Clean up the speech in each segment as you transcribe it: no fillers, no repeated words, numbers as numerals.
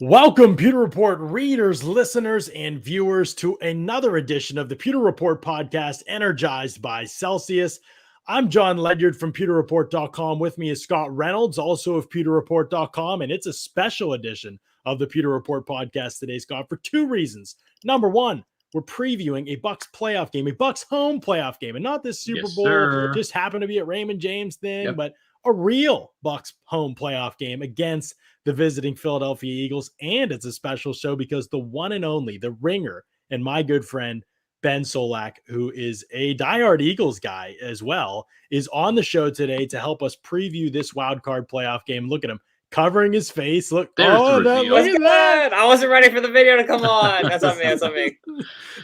Welcome, Pewter Report readers, listeners, and viewers to another edition of the Pewter Report podcast, Energized by Celsius. I'm John Ledyard from pewterreport.com. With me is Scott Reynolds, also of pewterreport.com, and it's a special edition of the Pewter Report podcast today, Scott, for two reasons. Number one, we're previewing a Bucs playoff game, a Bucs home playoff game, and not this Super Bowl, sir. just happened to be at Raymond James thing, Yep. but a real Bucs home playoff game against the visiting Philadelphia Eagles. And it's a special show because the one and only, the ringer, and my good friend, Ben Solak, who is a diehard Eagles guy as well, is on the show today to help us preview this wild card playoff game. Look at him covering his face. Look, There's the no, reveal. look at that. I wasn't ready for the video to come on. That's on me. That's on me.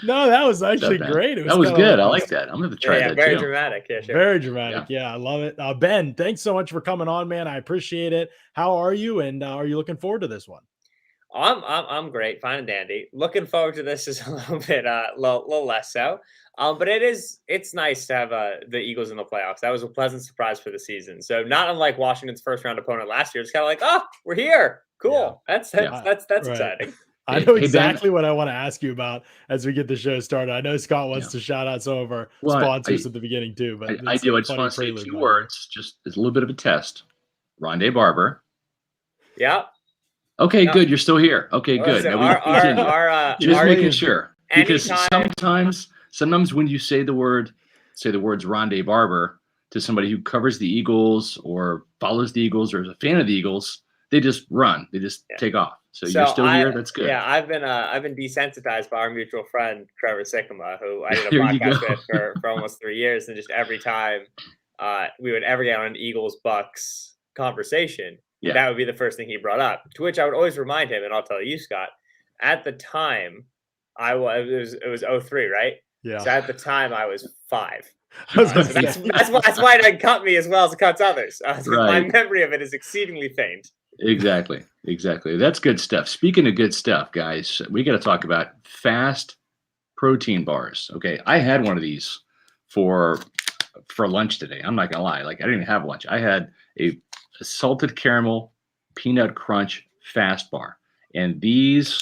No, that was actually great. That was good. I like that. I'm going to try that very too. dramatic. Yeah, sure. Very dramatic. Yeah, I love it. Ben, thanks so much for coming on, man. I appreciate it. How are you? And are you looking forward to this one? I'm great, fine and dandy. Looking forward to this is a little bit little less so. But it's nice to have the Eagles in the playoffs. That was a pleasant surprise for the season. So not unlike Washington's first round opponent last year, it's kind of like, oh, we're here. Cool. Yeah. That's right. Exciting. I know exactly what I want to ask you about as we get the show started. I know Scott wants to shout out some of our sponsors at the beginning too. But I do. I just want to say two words, just as a little bit of a test. Rondé Barber. Yeah. Okay, good. You're still here. Okay, good. Now just making sure. Because anytime. sometimes when you say the words Rondé Barber to somebody who covers the Eagles or follows the Eagles or is a fan of the Eagles, they just run. They just take off. So you're still here. That's good. Yeah, I've been desensitized by our mutual friend Trevor Sycamore, who I did a podcast with for almost 3 years, and just every time we would ever get on an Eagles Bucs conversation, that would be the first thing he brought up. To which I would always remind him, and I'll tell you, Scott, at the time it was 03, right? Yeah. So at the time I was 5. That's why it doesn't cut me as well as it cuts others. My memory of it is exceedingly faint. Exactly. That's good stuff. Speaking of good stuff, guys, we got to talk about fast protein bars. Okay, I had one of these for lunch today. I'm not gonna lie. Like, I didn't even have lunch. I had a salted caramel peanut crunch fast bar, and these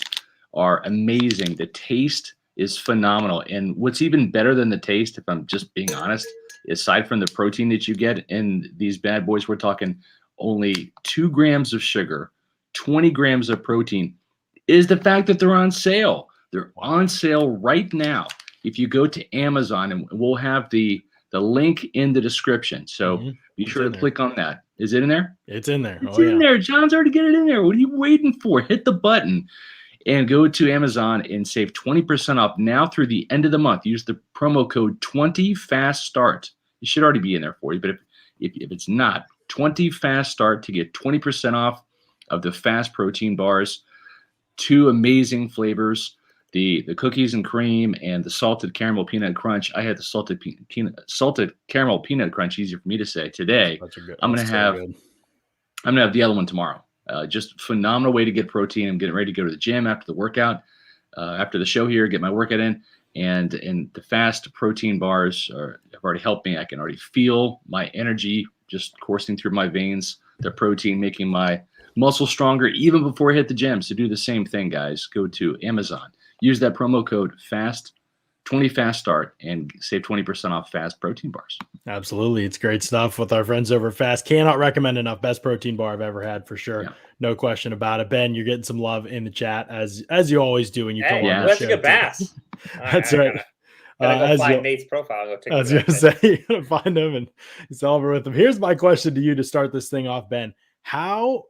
are amazing. The taste is phenomenal, and what's even better than the taste, if I'm just being honest, aside from the protein that you get in these bad boys, we're talking only 2 grams of sugar, 20 grams of protein, is the fact that they're on sale. They're on sale right now. If you go to Amazon, and we'll have the link in the description. So be sure to click on that. Is it in there? It's in there. It's in there. John's already got it in there. What are you waiting for? Hit the button and go to Amazon and save 20% off now through the end of the month. Use the promo code 20FASTSTART. It should already be in there for you, but if it's not, 20FASTSTART to get 20% off of the fast protein bars. 2 amazing flavors, the cookies and cream and the salted caramel peanut crunch. I had the salted caramel peanut crunch, easier for me to say today. I'm gonna have the other one tomorrow. Just phenomenal way to get protein. I'm getting ready to go to the gym after the workout, after the show here, get my workout in. And the fast protein bars have already helped me. I can already feel my energy just coursing through my veins, the protein making my muscle stronger even before I hit the gym. So do the same thing, guys. Go to Amazon. Use that promo code 20FASTSTART and save 20% off fast protein bars. Absolutely. It's great stuff with our friends over at Fast. Cannot recommend enough. Best protein bar I've ever had for sure. Yeah. No question about it. Ben, you're getting some love in the chat as you always do when you come on the show. Let's get Bass. That's right. Gotta go find Nate's profile. I was going to say, you gotta find him and celebrate with him. Here's my question to you to start this thing off, Ben. How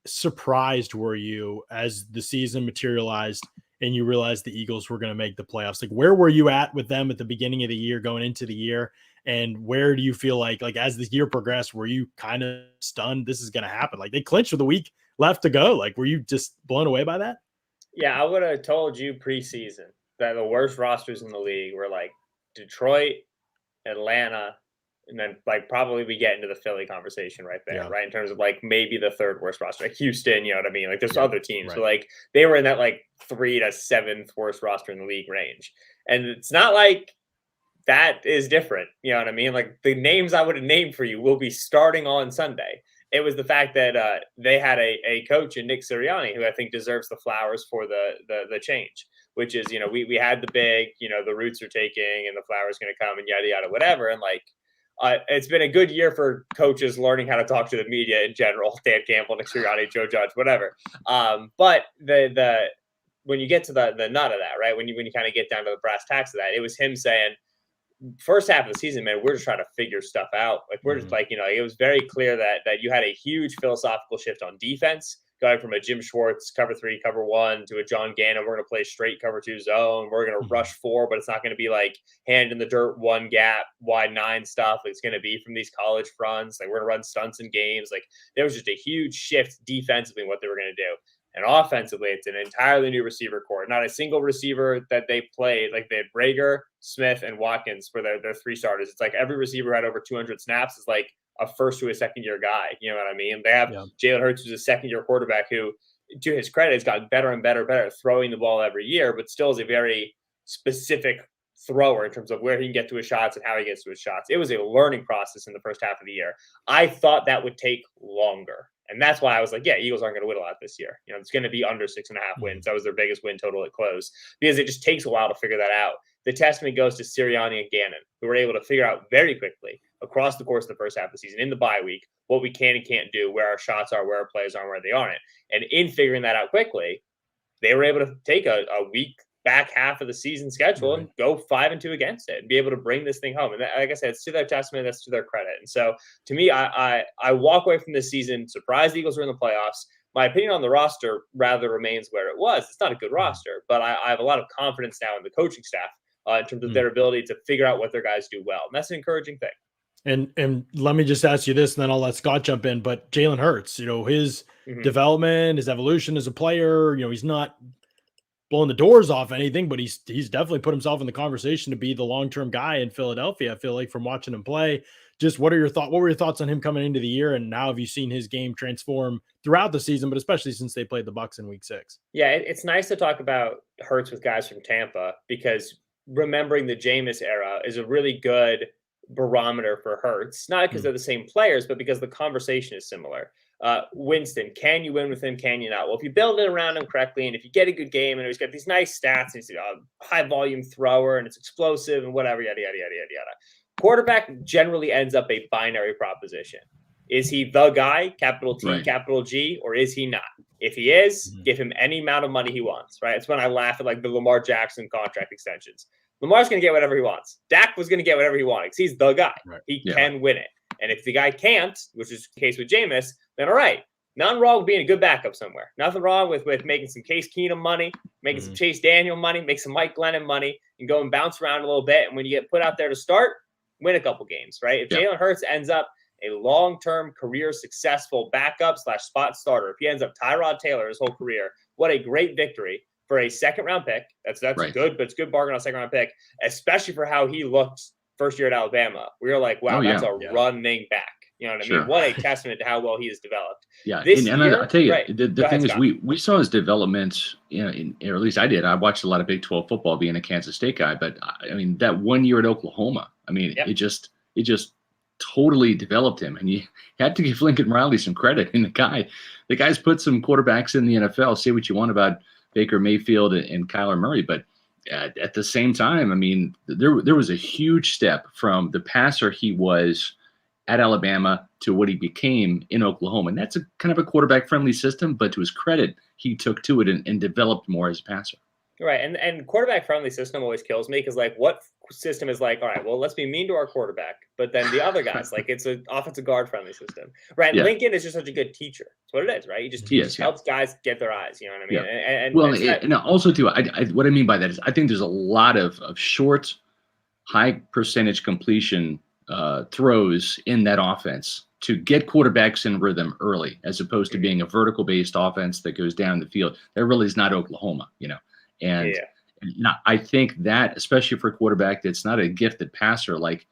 surprised were you as the season materialized and you realized the Eagles were going to make the playoffs? Like, where were you at with them at the beginning of the year, going into the year? And where do you feel like as the year progressed, were you kind of stunned this is going to happen? Like, they clinched with a week left to go. Like, were you just blown away by that? Yeah, I would have told you preseason that the worst rosters in the league were like Detroit, Atlanta, and then probably we get into the Philly conversation right there, right? In terms of maybe the third worst roster, like Houston, you know what I mean? Like there's other teams, right. So they were in that 3 to 7th worst roster in the league range. And it's not like that is different, you know what I mean? Like the names I would have named for you will be starting on Sunday. It was the fact that they had a coach in Nick Sirianni who I think deserves the flowers for the change, which is, we had the big, the roots are taking and the flowers going to come and yada, yada, whatever. And like, it's been a good year for coaches learning how to talk to the media in general. Dan Campbell, Nick Sirianni, Joe Judge, whatever. But when you get to the nut of that, right? When you kind of get down to the brass tacks of that, it was him saying, first half of the season, man, we're just trying to figure stuff out. Like we're just like, it was very clear that you had a huge philosophical shift on defense, going from a Jim Schwartz cover 3, cover 1 to a John Gannon. We're going to play straight cover 2 zone. We're going to rush 4, but it's not going to be like hand in the dirt, 1 gap, wide 9 stuff. It's going to be from these college fronts. Like we're going to run stunts in games. Like there was just a huge shift defensively in what they were going to do. And offensively, it's an entirely new receiver core. Not a single receiver that they played. Like they had Rager, Smith, and Watkins for their 3 starters. It's like every receiver who had over 200 snaps is like a first to a second-year guy. You know what I mean? They have Jalen Hurts, who's a second-year quarterback who, to his credit, has gotten better and better at throwing the ball every year, but still is a very specific thrower in terms of where he can get to his shots and how he gets to his shots. It was a learning process in the first half of the year. I thought that would take longer. And that's why I was like, yeah, Eagles aren't going to win a lot this year. It's going to be under 6.5 wins. That was their biggest win total at close because it just takes a while to figure that out. The testament goes to Sirianni and Gannon, who were able to figure out very quickly across the course of the first half of the season in the bye week what we can and can't do, where our shots are, where our plays are, and where they aren't. And in figuring that out quickly, they were able to take a week back half of the season schedule and go 5-2 against it and be able to bring this thing home. And that, like I said, it's to their testament, that's to their credit. And so to me, I walk away from this season surprised the Eagles were in the playoffs. My opinion on the roster rather remains where it was. It's not a good roster, but I have a lot of confidence now in the coaching staff in terms of their ability to figure out what their guys do well. And that's an encouraging thing. And let me just ask you this, and then I'll let Scott jump in. But Jalen Hurts, his development, his evolution as a player, he's not blowing the doors off anything, but he's definitely put himself in the conversation to be the long-term guy in Philadelphia. I feel like from watching him play, just what were your thoughts on him coming into the year? And now have you seen his game transform throughout the season, but especially since they played the Bucs in week 6? Yeah, it's nice to talk about Hurts with guys from Tampa because remembering the Jameis era is a really good barometer for Hurts, not because they're the same players, but because the conversation is similar. Winston, can you win with him? Can you not? Well, if you build it around him correctly, and if you get a good game, and he's got these nice stats, and he's a high volume thrower, and it's explosive, and whatever, yada yada yada yada yada. Quarterback generally ends up a binary proposition. Is he the guy, capital T, capital G, or is he not? If he is, give him any amount of money he wants. Right? It's when I laugh at like the Lamar Jackson contract extensions. Lamar's going to get whatever he wants. Dak was going to get whatever he wanted because he's the guy. Right. He can win it. And if the guy can't, which is the case with Jameis, then all right. Nothing wrong with being a good backup somewhere. Nothing wrong with making some Case Keenum money, making some Chase Daniel money, make some Mike Glennon money, and go and bounce around a little bit. And when you get put out there to start, win a couple games, right? If Jalen Hurts ends up a long-term career successful backup / spot starter, if he ends up Tyrod Taylor his whole career, what a great victory for a second-round pick. That's good, but it's good bargain on a second-round pick, especially for how he looked first year at Alabama. We were like, wow, that's a running back. You know what I mean? What a testament to how well he has developed. Yeah, and I'll tell you, the thing is, we saw his development, or at least I did. I watched a lot of Big 12 football being a Kansas State guy, but I mean, that 1 year at Oklahoma, I mean, it just totally developed him. And you had to give Lincoln Riley some credit. And the guy's put some quarterbacks in the NFL. Say what you want about Baker Mayfield and Kyler Murray, but at the same time, I mean, there was a huge step from the passer he was at Alabama to what he became in Oklahoma. And that's a kind of a quarterback-friendly system, but to his credit, he took to it and developed more as a passer. Right, and quarterback-friendly system always kills me because, like, what system is like, all right, well, let's be mean to our quarterback, but then the other guys, like, it's an offensive guard-friendly system. Right, Lincoln is just such a good teacher. That's what it is, right? He just helps guys get their eyes, you know what I mean? And also, too, what I mean by that is I think there's a lot of short, high-percentage completion throws in that offense to get quarterbacks in rhythm early, as opposed to being a vertical-based offense that goes down the field. That really is not Oklahoma, And I think that, especially for a quarterback that's not a gifted passer like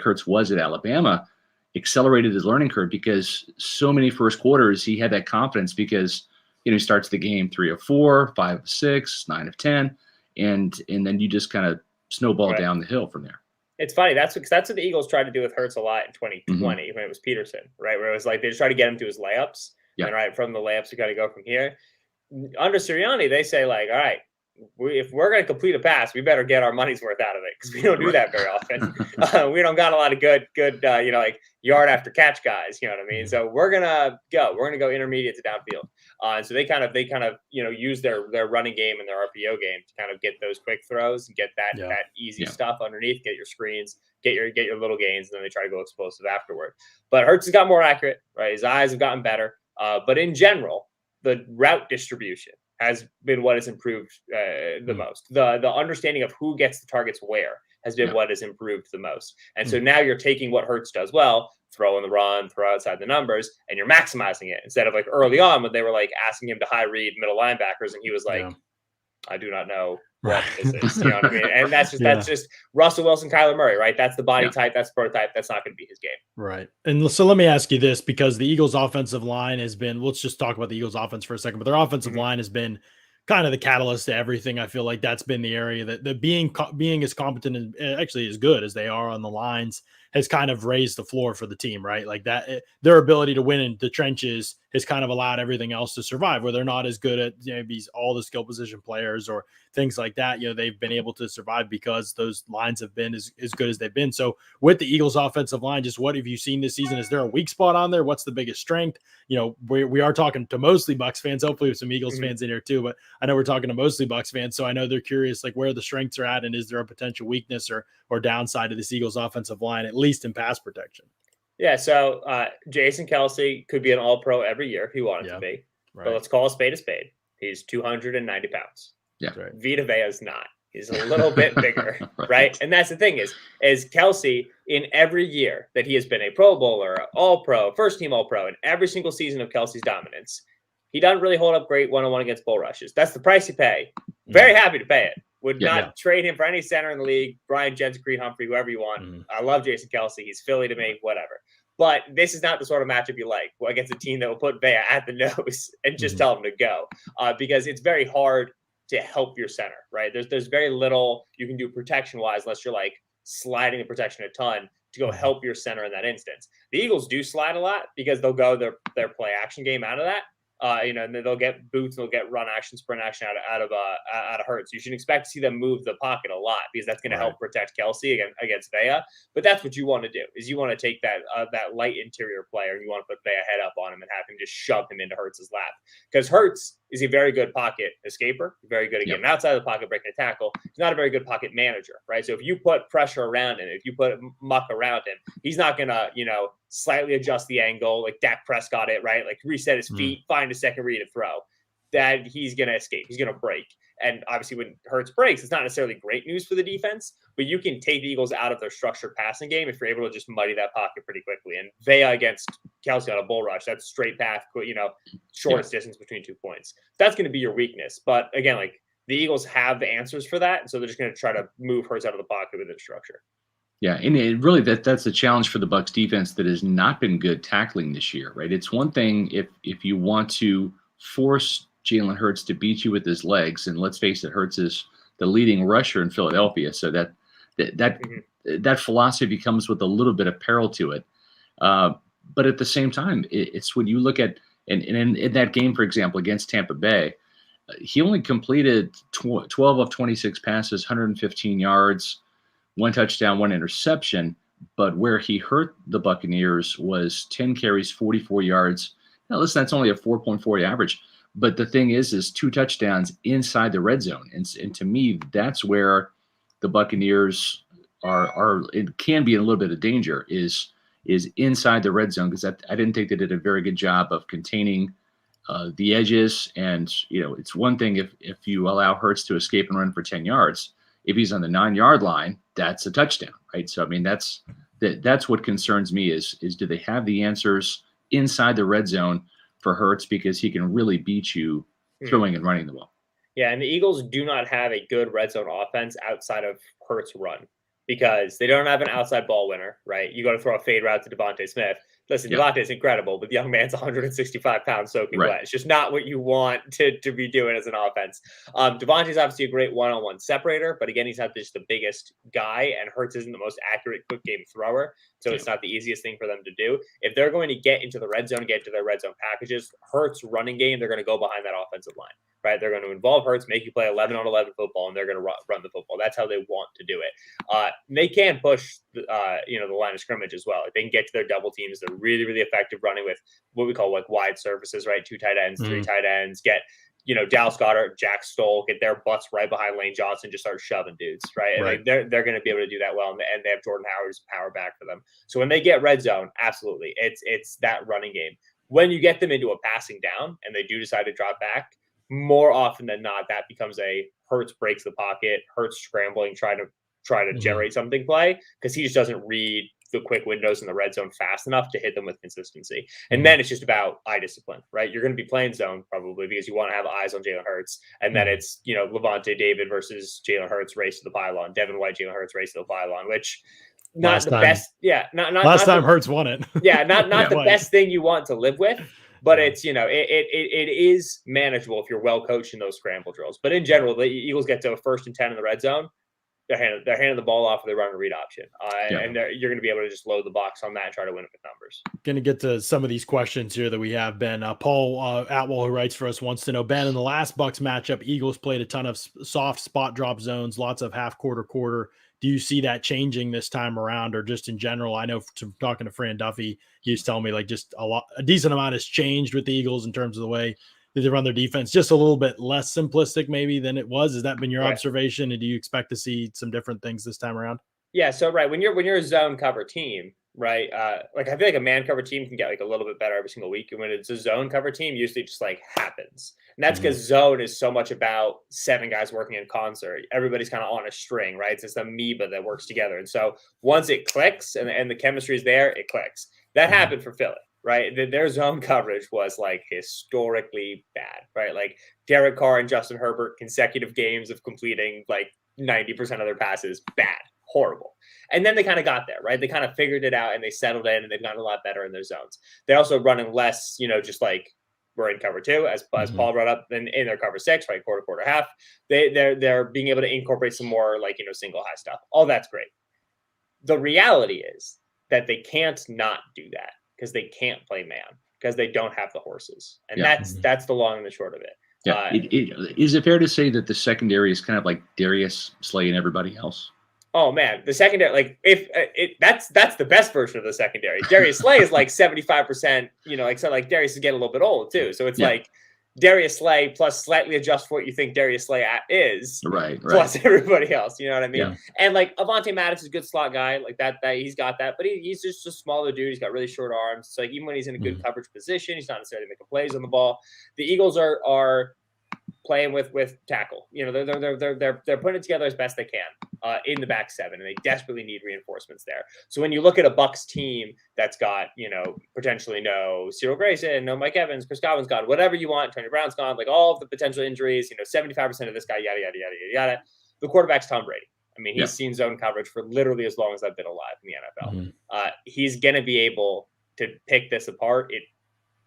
Hurts was at Alabama, accelerated his learning curve because so many first quarters he had that confidence because he starts the game 3 of 4, 5 of 6, 9 of 10, and then you just kind of snowball down the hill from there. It's funny. That's what the Eagles tried to do with Hurts a lot in 2020 when it was Peterson, right? Where it was like they just try to get him to his layups, and right from the layups we got to go from here. Under Sirianni, they say like, all right, if we're going to complete a pass, we better get our money's worth out of it because we don't do that very often. We don't got a lot of good, like yard after catch guys. You know what I mean? So we're gonna go intermediate to downfield. And so they kind of use their running game and their RPO game to kind of get those quick throws and get that easy stuff underneath, get your screens, get your little gains, and then they try to go explosive afterward. But Hurts has got more accurate, right? His eyes have gotten better. But in general, the route distribution has been what has improved the most. The understanding of who gets the targets where has been what has improved the most. And so now you're taking what Hurts does well, throw in the run, throw outside the numbers, and you're maximizing it instead of like early on when they were like asking him to high read middle linebackers, and he was like, I do not know what this is. You know what I mean? And that's just Russell Wilson, Kyler Murray, right? That's the body type, that's the prototype. That's not going to be his game. Right. And so let me ask you this, because the Eagles offensive line has been, let's just talk about the Eagles offense for a second, but their offensive line has been kind of the catalyst to everything. I feel like that's been the area that being as competent and actually as good as they are on the lines has kind of raised the floor for the team, right? Like that, their ability to win in the trenches has kind of allowed everything else to survive, where they're not as good at maybe all the skill position players or things like that. They've been able to survive because those lines have been as good as they've been. So with the Eagles offensive line, just what have you seen this season? Is there a weak spot on there? What's the biggest strength? We are talking to mostly Bucs fans, hopefully with some Eagles fans in here too, but I know we're talking to mostly Bucs fans. So I know they're curious, like where the strengths are at, and is there a potential weakness or downside of this Eagles offensive line, at least in pass protection? Yeah, so Jason Kelce could be an all-pro every year if he wanted to be. Right. But let's call a spade a spade. He's 290 pounds. Yeah. Right. Vita Vea is not. He's a little bit bigger, right? And that's the thing is Kelce, in every year that he has been a Pro Bowler, All-Pro, first-team All-Pro, in every single season of Kelce's dominance, he doesn't really hold up great one-on-one against bull rushes. That's the price you pay. Very happy to pay it. Would not trade him for any center in the league. Brian Jensen, Creed Humphrey, whoever you want. I love Jason Kelce. He's Philly to me, whatever. But this is not the sort of matchup you like against a team that will put Vea at the nose and just tell him to go. Because it's very hard to help your center, right? There's very little you can do protection-wise unless you're like sliding the protection a ton to go help your center in that instance. The Eagles do slide a lot because they'll go their play action game out of that. And then they'll get boots and they'll get run action, sprint action out of Hurts. You should expect to see them move the pocket a lot because that's going to help protect Kelce against Vea. But that's what you want to do is you want to take that light interior player and you want to put Vea head up on him and have him just shove him into Hurts' lap, because Hurts is a very good pocket escaper, very good at getting outside of the pocket, breaking a tackle. He's not a very good pocket manager, right? So if you put pressure around him, if you put muck around him, he's not going to, slightly adjust the angle like Dak Prescott right? Like reset his feet, find a second read to throw. That he's going to escape. He's going to break. And obviously when Hurts breaks, it's not necessarily great news for the defense, but you can take the Eagles out of their structured passing game if you're able to just muddy that pocket pretty quickly. And Vea against Kelce on a bull rush, that's straight path, shortest distance between 2 points. That's going to be your weakness. But again, like the Eagles have the answers for that. So they're just going to try to move Hurts out of the pocket within structure. Yeah, and it really that's a challenge for the Bucs defense that has not been good tackling this year, right? It's one thing if you want to force Jalen Hurts to beat you with his legs, and let's face it, Hurts is the leading rusher in Philadelphia, so that philosophy comes with a little bit of peril to it. But at the same time, it's when you look at in that game, for example, against Tampa Bay, he only completed 12 of 26 passes, 115 yards. 1 touchdown, 1 interception, but where he hurt the Buccaneers was 10 carries, 44 yards. Now, listen, that's only a 4.40 average, but the thing is 2 touchdowns inside the red zone, and to me, that's where the Buccaneers are. It can be in a little bit of danger is inside the red zone, because I didn't think they did a very good job of containing the edges. And it's one thing if you allow Hurts to escape and run for 10 yards. If he's on the 9-yard line, that's a touchdown, right? So, I mean, that's what concerns me is do they have the answers inside the red zone for Hurts, because he can really beat you throwing and running the ball. Yeah, and the Eagles do not have a good red zone offense outside of Hurts' run, because they don't have an outside ball winner, right? You go to throw a fade route to Devontae Smith. Listen, Devontae is incredible, but the young man's 165 pounds soaking wet. It's just not what you want to be doing as an offense. Devontae's obviously a great one-on-one separator, but again, he's not just the biggest guy, and Hurts isn't the most accurate quick game thrower, so it's not the easiest thing for them to do. If they're going to get into the red zone, get into their red zone packages, Hurts running game, they're going to go behind that offensive line, right? They're going to involve Hurts, make you play 11-on-11 football, and they're going to run the football. That's how they want to do it. They can push, the line of scrimmage as well. If they can get to their double teams, they're really, really effective running with what we call like wide surfaces, right? 2 tight ends, 3 tight ends, get, Dallas Goedert, Jack Stoll, get their butts right behind Lane Johnson, just start shoving dudes, right? And like they're going to be able to do that well, and they have Jordan Howard's power back for them. So when they get red zone, absolutely, it's that running game. When you get them into a passing down and they do decide to drop back, more often than not, that becomes a Hurts breaks the pocket, Hurts scrambling, trying to generate something play, because he just doesn't read the quick windows in the red zone fast enough to hit them with consistency. And then it's just about eye discipline, right? You're going to be playing zone probably because you want to have eyes on Jalen Hurts. And then it's, Levante David versus Jalen Hurts race to the pylon, Devin White, Jalen Hurts race to the pylon, which not the best. Yeah. Not time Hurts won it. Yeah. Not the best thing you want to live with, but it's, it is manageable if you're well coached in those scramble drills. But in general, the Eagles get to a 1st and 10 in the red zone. They're handing the ball off, or they run a read option, and you're going to be able to just load the box on that and try to win it with numbers. Going to get to some of these questions here that we have, Ben. Paul Atwell, who writes for us, wants to know, Ben, in the last Bucs matchup, Eagles played a ton of soft spot drop zones, lots of half quarter. Do you see that changing this time around, or just in general? I know from talking to Fran Duffy, he was telling me like just a decent amount has changed with the Eagles in terms of the way they run their defense, just a little bit less simplistic maybe than it was. Has that been your observation? And do you expect to see some different things this time around? Yeah. So, when you're a zone cover team, right? Like I feel like a man cover team can get like a little bit better every single week. And when it's a zone cover team, usually just like happens. And that's because zone is so much about 7 guys working in concert. Everybody's kind of on a string, right? It's this amoeba that works together. And so once it clicks and the chemistry is there, it clicks. That happened for Philly. Right. Their zone coverage was like historically bad, right? Like Derek Carr and Justin Herbert, consecutive games of completing like 90% of their passes, bad, horrible. And then they kind of got there, right? They kind of figured it out and they settled in and they've gotten a lot better in their zones. They're also running less, just like we're in cover 2, as Paul brought up, in their cover 6, right? Quarter, half. They're being able to incorporate some more like, single high stuff. All that's great. The reality is that they can't not do that, because they can't play man, because they don't have the horses. And that's the long and the short of it. Yeah. Is it fair to say that the secondary is kind of like Darius Slay and everybody else? Oh man, the secondary, like that's the best version of the secondary. Darius Slay is like 75%, like Darius is getting a little bit old too. So it's like Darius Slay plus slightly adjust for what you think Darius Slay is, right? Plus everybody else, you know what I mean? Yeah. And like Avonte Maddox is a good slot guy, like that he's got that, but he's just a smaller dude. He's got really short arms. So like even when he's in a good coverage position, he's not necessarily making plays on the ball. The Eagles are playing with tackle. They're putting it together as best they can in the back 7, and they desperately need reinforcements there. So when you look at a Bucs team that's got, potentially no Cyril Grayson, no Mike Evans, Chris Godwin's gone, whatever you want, Tony Brown's gone, like all of the potential injuries, 75% of this guy, yada, yada, yada, yada, yada. The quarterback's Tom Brady. I mean, he's seen zone coverage for literally as long as I've been alive in the NFL. He's going to be able to pick this apart. It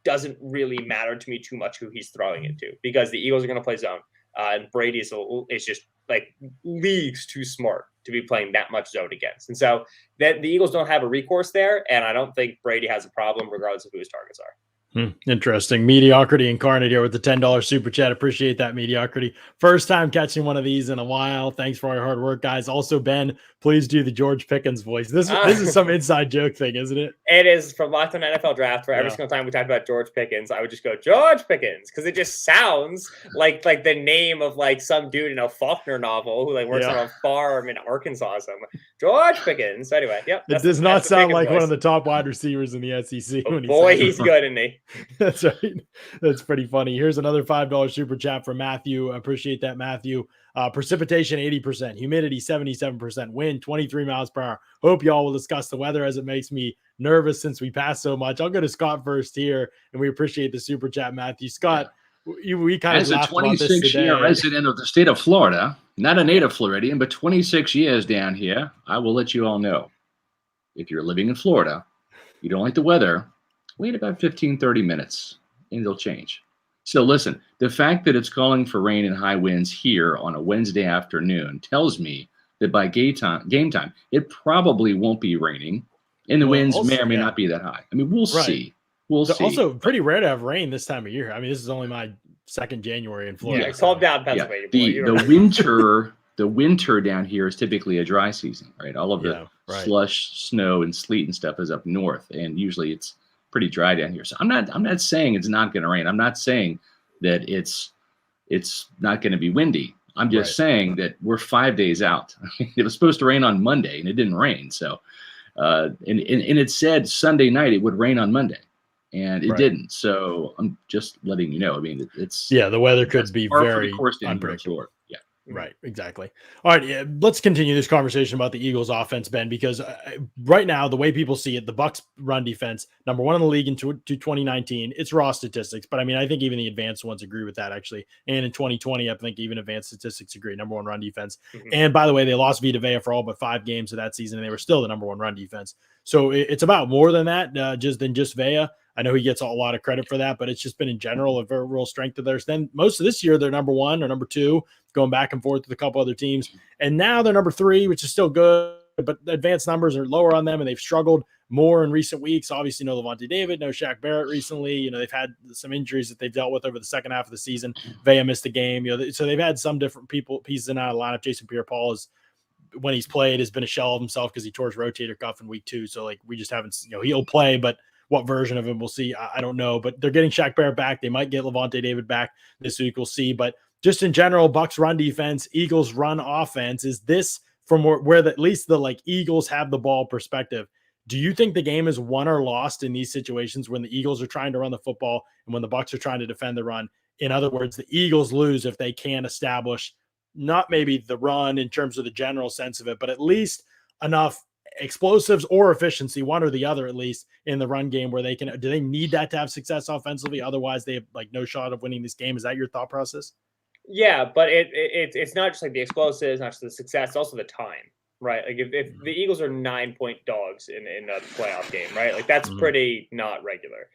doesn't really matter to me too much who he's throwing it to, because the Eagles are going to play zone. And Brady is just like leagues too smart to be playing that much zone against. And so that the Eagles don't have a recourse there. And I don't think Brady has a problem regardless of who his targets are. Interesting. Mediocrity incarnate here with the $10 super chat. Appreciate that, Mediocrity. First time catching one of these in a while. Thanks for all your hard work, guys. Also, Ben, please do the George Pickens voice. This is some inside joke thing, isn't it? It is from Locked On NFL Draft, where every single time we talked about George Pickens, I would just go, George Pickens, because it just sounds like the name of like some dude in a Faulkner novel who like works on a farm in Arkansas or something. George Pickens. Anyway, it does not sound like one of the top wide receivers in the SEC. Oh, boy, he's good, isn't he? That's right. That's pretty funny. Here's another $5 super chat from Matthew. Appreciate that, Matthew. Precipitation 80%, humidity 77%, wind 23 miles per hour. Hope y'all will discuss the weather, as it makes me nervous since we pass so much. I'll go to Scott first here, and we appreciate the super chat, Matthew. Scott, we kind of as a 26-year resident of the state of Florida, not a native Floridian, but 26 years down here, I will let you all know, if you're living in Florida, You don't like the weather, wait about 15, 30 minutes and it'll change. So listen, the fact that it's calling for rain and high winds here on a Wednesday afternoon tells me that by game time, it probably won't be raining and the winds also, may or may not be that high. I mean, we'll see. We'll see. Also, pretty rare to have rain this time of year. I mean, this is only my second January in Florida. Yeah, calm down, Pennsylvania. The winter down here is typically a dry season, right? All of the slush, snow, and sleet and stuff is up north, and usually it's pretty dry down here. So I'm not saying it's not going to rain. I'm not saying that it's not going to be windy. I'm just saying that we're 5 days out. It was supposed to rain on Monday, and it didn't rain. So, and it said Sunday night it would rain on Monday, and it didn't. So I'm just letting you know. I mean, it's the weather could be very unpredictable. Yeah. Right, exactly. All right, let's continue this conversation about the Eagles' offense, Ben, because right now, the way people see it, the Bucs run defense, number one in the league in 2019. It's raw statistics, but I mean, I think even the advanced ones agree with that, actually. And in 2020, I think even advanced statistics agree, number one run defense. And by the way, they lost Vita Vea for all but 5 games of that season, and they were still the number one run defense. So it's about more than that, than just Vea. I know he gets a lot of credit for that, but it's just been in general a very real strength of theirs. Then most of this year, they're number one or number two, going back and forth with a couple other teams. And now they're number 3, which is still good, but the advanced numbers are lower on them, and they've struggled more in recent weeks. Obviously, no Levante David, no Shaq Barrett recently. You know, they've had some injuries that they've dealt with over the second half of the season. Vea missed the game. You know, so they've had some different pieces in and out of the lineup. Jason Pierre-Paul is, when he's played, has been a shell of himself because he tore his rotator cuff in week 2. So, like, we just haven't, he'll play, but what version of him we'll see, I don't know. But they're getting Shaq Barrett back. They might get Levante David back this week. We'll see. But just in general, Bucs run defense, Eagles run offense. Is this from where at least the Eagles have the ball perspective? Do you think the game is won or lost in these situations when the Eagles are trying to run the football and when the Bucs are trying to defend the run? In other words, the Eagles lose if they can't establish not maybe the run in terms of the general sense of it, but at least enough explosives or efficiency, one or the other, at least in the run game, where do they need that to have success offensively? Otherwise they have no shot of winning this game. Is that your thought process? Yeah, but it's not just the explosives, not just the success, it's also the time, right? Like if the Eagles are 9-point dogs in a playoff game, right? Like that's pretty not regular.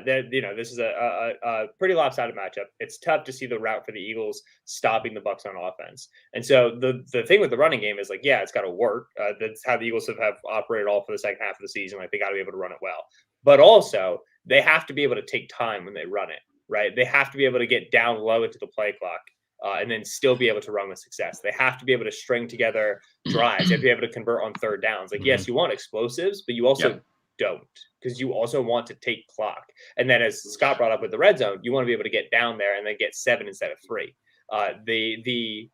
This is a pretty lopsided matchup. It's tough to see the route for the Eagles stopping the Bucs on offense. And so the thing with the running game is it's got to work. That's how the Eagles have operated all for the second half of the season. They got to be able to run it well, but also they have to be able to take time when they run it, right? They have to be able to get down low into the play clock. And then still be able to run with success. They have to be able to string together drives. They have to be able to convert on third downs. Yes, you want explosives, but you also don't, because you also want to take clock. And then, as Scott brought up with the red zone, you want to be able to get down there and then get 7 instead of 3. The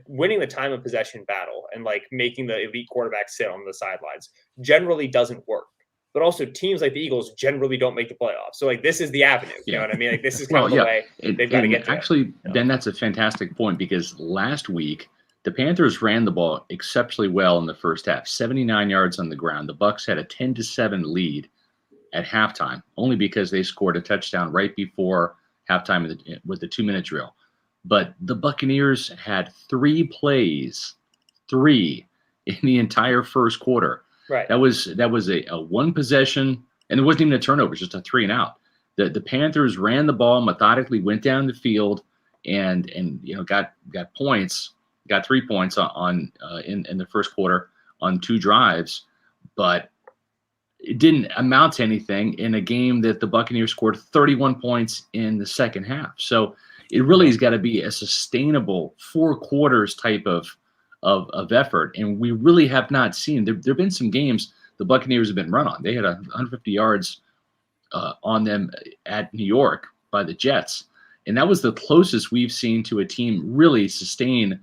winning the time of possession battle and making the elite quarterback sit on the sidelines generally doesn't work. But also teams like the Eagles generally don't make the playoffs. So this is the avenue. You know what I mean? This is kind of the way they've got to get to. Actually, Ben, that's a fantastic point, because last week the Panthers ran the ball exceptionally well in the first half, 79 yards on the ground. The Bucs had a 10-7 lead at halftime, only because they scored a touchdown right before halftime with the 2-minute drill. But the Buccaneers had 3 plays, in the entire first quarter. Right. That was a 1 possession, and there wasn't even a turnover, just a 3 and out. The Panthers ran the ball methodically, went down the field, and got points, got 3 points on in the first quarter on 2 drives, but it didn't amount to anything in a game that the Buccaneers scored 31 points in the second half. So it really has got to be a sustainable 4 quarters type of effort, and we really have not seen. There have been some games the Buccaneers have been run on. They had 150 yards on them at New York by the Jets, and that was the closest we've seen to a team really sustain,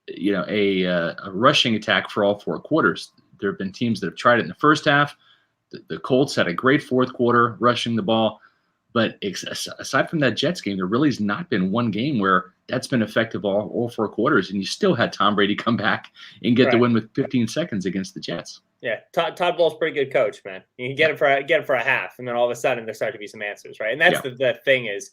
a rushing attack for all 4 quarters. There have been teams that have tried it in the first half. The Colts had a great fourth quarter rushing the ball, but aside from that Jets game, there really has not been one game where that's been effective all 4 quarters, and you still had Tom Brady come back and get the win with 15 seconds against the Jets. Yeah, Todd Bowles' pretty good coach, man. You can get it for a half, and then all of a sudden there start to be some answers, right? And that's the thing is,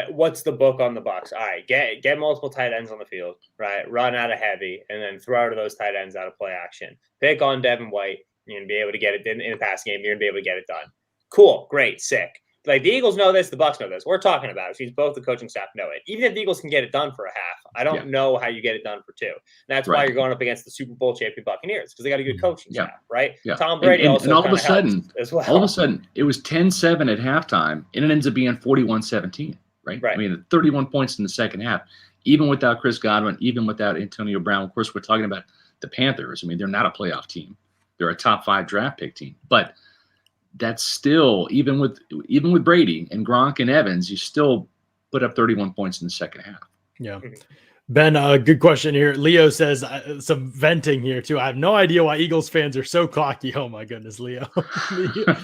what's the book on the Bucs? All right, get multiple tight ends on the field, right? Run out of heavy, and then throw to those tight ends out of play action. Pick on Devin White. You're going to be able to get it in the pass game. You're going to be able to get it done. Cool. Great. Sick. Like the Eagles know this, the Bucs know this. We're talking about it. Since both the coaching staff know it. Even if the Eagles can get it done for a half, I don't know how you get it done for 2. And that's why you're going up against the Super Bowl champion Buccaneers, because they got a good coaching staff, right? Yeah. Tom Brady and all of a sudden, as well. All of a sudden, it was 10-7 at halftime, and it ends up being 41-17, right? I mean, 31 points in the second half, even without Chris Godwin, even without Antonio Brown. Of course, we're talking about the Panthers. I mean, they're not a playoff team; they're a top 5 draft pick team, but that's still, even with Brady and Gronk and Evans, you still put up 31 points in the second half. Yeah. Ben, good question here. Leo says some venting here too. I have no idea why Eagles fans are so cocky. Oh my goodness, Leo.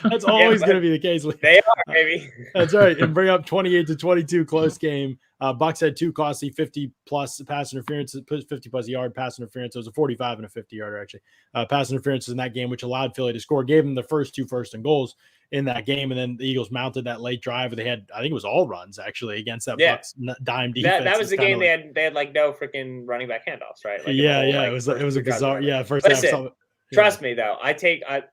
That's always going to be the case. Leo. They are, baby. That's right. And bring up 28-22 close game. Bucs had 2 costly 50-plus pass interference, 50-plus yard pass interference. It was a 45 and a 50-yarder, actually. Pass interferences in that game, which allowed Philly to score, gave them the first 2 first-and-goals in that game. And then the Eagles mounted that late drive. They had, I think it was all runs, actually, against that Bucs dime defense. That was the game they had like no freaking running back handoffs, right? Like it was a bizarre, first half. Trust me, though. I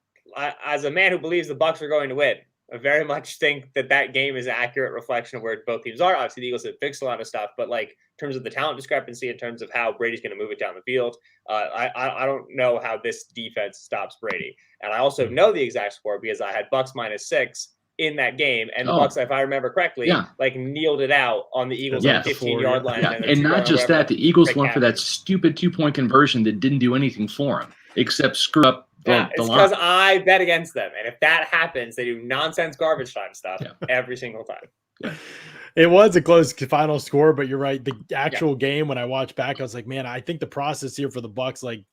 as a man who believes the Bucs are going to win, I very much think that game is an accurate reflection of where both teams are. Obviously, the Eagles have fixed a lot of stuff, but like in terms of the talent discrepancy, in terms of how Brady's going to move it down the field, I don't know how this defense stops Brady. And I also know the exact score because I had Bucs -6 in that game, and the Bucs, if I remember correctly, like kneeled it out on the Eagles 15-yard line. And not just that, the Eagles went for that stupid 2-point conversion that didn't do anything for them except screw up. It's because I bet against them. And if that happens, they do nonsense garbage time stuff every single time. It was a close final score, but you're right. The actual game, when I watched back, I was like, man, I think the process here for the Bucs, like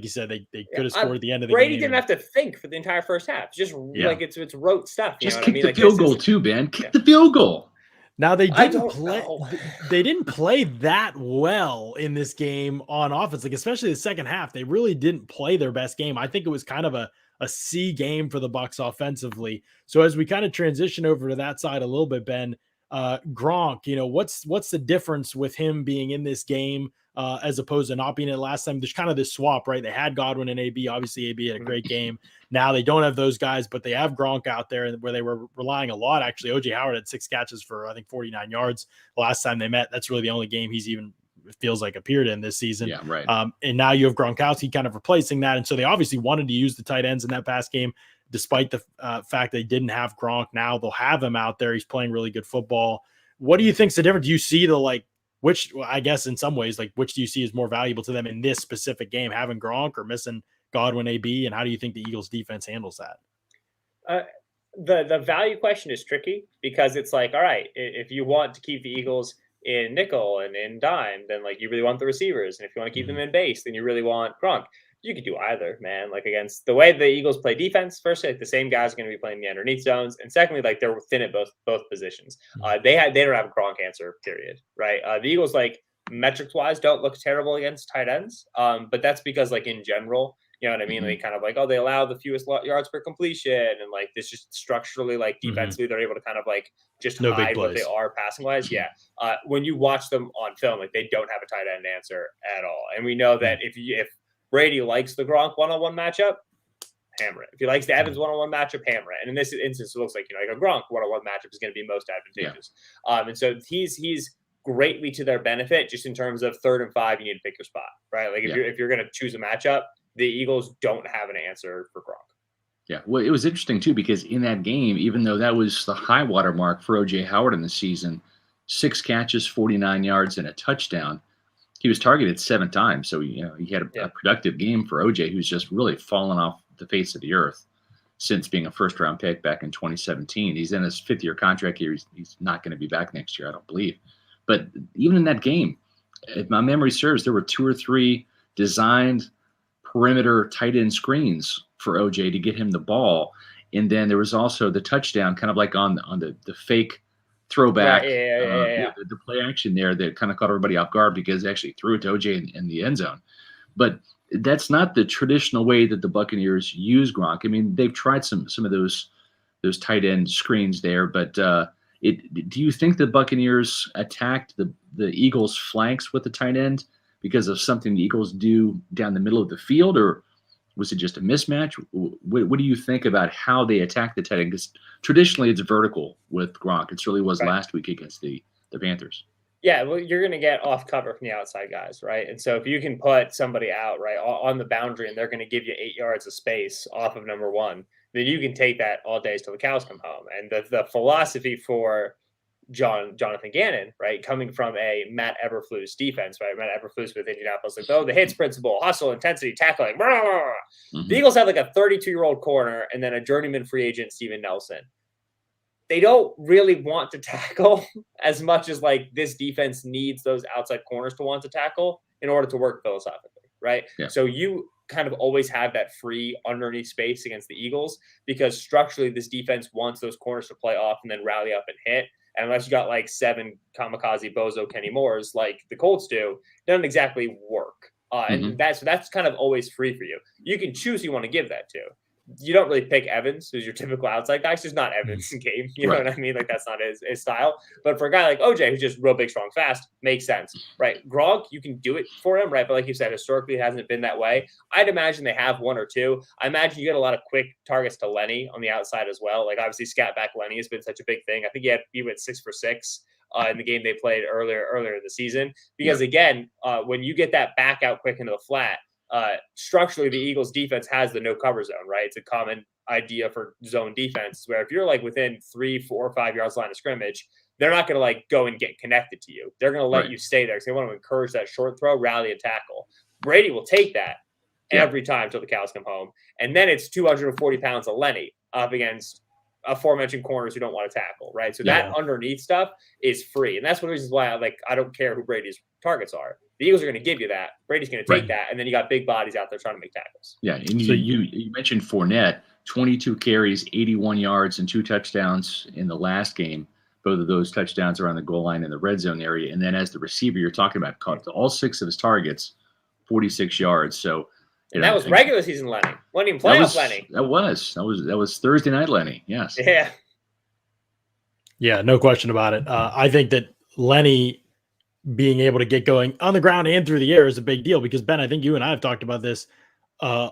you said, they could have scored at the end of the game. Brady didn't have to think for the entire first half. Just like it's rote stuff. Just kick the field goal too, Ben. Kick the field goal. Now they didn't play. They didn't play that well in this game on offense, like especially the second half. They really didn't play their best game. I think it was kind of a C game for the Bucs offensively. So as we kind of transition over to that side a little bit, Ben, Gronk, what's the difference with him being in this game as opposed to not being in it last time? There's kind of this swap, right? They had Godwin and AB. Obviously, AB had a great game. Now they don't have those guys, but they have Gronk out there where they were relying a lot. Actually, OJ Howard had 6 catches for, I think, 49 yards the last time they met. That's really the only game he's even feels like appeared in this season. Yeah, right. And now you have Gronkowski kind of replacing that. And so they obviously wanted to use the tight ends in that pass game, despite the fact they didn't have Gronk. Now they'll have him out there. He's playing really good football. What do you think's the difference? Do you see which, I guess in some ways, which do you see is more valuable to them in this specific game, having Gronk or missing Godwin, AB? And how do you think the Eagles defense handles that? The value question is tricky because it's like, all right, if you want to keep the Eagles in nickel and in dime, then you really want the receivers. And if you want to keep them in base, then you really want Gronk. You could do either, man. Against the way the Eagles play defense, first, the same guys are going to be playing the underneath zones, and secondly, they're thin at both positions. They don't have a Gronk answer, period. Right? The Eagles, metrics wise, don't look terrible against tight ends, but that's because, in general, you know what I mean? They kind of they allow the fewest yards per completion, and this just structurally, defensively, they're able to kind of just hide what they are passing wise. Yeah. When you watch them on film, they don't have a tight end answer at all, and we know that if Brady likes the Gronk one-on-one matchup, hammer it. If he likes the Evans one-on-one matchup, hammer it. And in this instance, it looks like a Gronk one-on-one matchup is going to be most advantageous. Yeah. And so he's greatly to their benefit, just in terms of 3rd and 5, you need to pick your spot, right? If you're going to choose a matchup, the Eagles don't have an answer for Gronk. Yeah, well, it was interesting too because in that game, even though that was the high water mark for OJ Howard in the season, 6 catches, 49 yards, and a touchdown. He was targeted 7 times, so he had a productive game for OJ, who's just really fallen off the face of the earth since being a first-round pick back in 2017. He's in his 5th-year contract here. He's not going to be back next year, I don't believe. But even in that game, if my memory serves, there were 2 or 3 designed perimeter tight end screens for OJ to get him the ball, and then there was also the touchdown, kind of on the fake throwback, the play action there that kind of caught everybody off guard because they actually threw it to OJ in the end zone. But that's not the traditional way that the Buccaneers use Gronk. I mean, they've tried some of those tight end screens there, but do you think the Buccaneers attacked the Eagles' flanks with the tight end because of something the Eagles do down the middle of the field, or Was it just a mismatch? What do you think about how they attack the tight end? Because traditionally it's vertical with Gronk. It certainly was last week against the Panthers. Yeah, well, you're going to get off cover from the outside guys, right? And so if you can put somebody out, right, on the boundary and they're going to give you 8 yards of space off of number one, then you can take that all days till the cows come home. And the philosophy for Jonathan Gannon, right, coming from a Matt Eberflus defense, right? Matt Eberflus with Indianapolis, like, the hits principle, hustle, intensity, tackling. Blah, blah, blah. Mm-hmm. The Eagles have like a 32-year-old corner and then a journeyman free agent, Steven Nelson. They don't really want to tackle as much as like this defense needs those outside corners to want to tackle in order to work philosophically, right? Yeah. So you kind of always have that free underneath space against the Eagles because structurally this defense wants those corners to play off and then rally up and hit. And unless you got like 7 kamikaze bozo Kenny Moores like the Colts do, it doesn't exactly work. And that's kind of always free for you. You can choose who you want to give that to. You don't really pick Evans, who's your typical outside guy. It's just not Evans' game. You know what I mean? Like, that's not his style. But for a guy like OJ, who's just real big, strong, fast, makes sense, right? Gronk, you can do it for him, right? But like you said, historically, it hasn't been that way. I'd imagine they have 1 or 2. I imagine you get a lot of quick targets to Lenny on the outside as well. Like, obviously, scat back Lenny has been such a big thing. I think he went 6 for 6 in the game they played earlier in the season. Because, again, when you get that back out quick into the flat, structurally, the Eagles defense has the no cover zone, right? It's a common idea for zone defense where if you're like within 3, 4, or 5 yards line of scrimmage, they're not going to like go and get connected to you. They're going to let you stay there because they want to encourage that short throw, rally, and tackle. Brady will take that every time till the cows come home. And then it's 240 pounds of Lenny up against aforementioned corners who don't want to tackle, right? So that underneath stuff is free. And that's one of the reasons why I don't care who Brady's targets are. The Eagles are going to give you that. Brady's going to take that, and then you got big bodies out there trying to make tackles. Yeah, and so you mentioned Fournette, 22 carries, 81 yards, and 2 touchdowns in the last game. Both of those touchdowns are on the goal line in the red zone area. And then as the receiver you're talking about, caught all 6 of his targets, 46 yards. So and that was regular season Lenny. Wasn't even playoff Lenny. That was Thursday night Lenny. Yes. Yeah. Yeah, no question about it. I think that Lenny being able to get going on the ground and through the air is a big deal because, Ben, I think you and I have talked about this a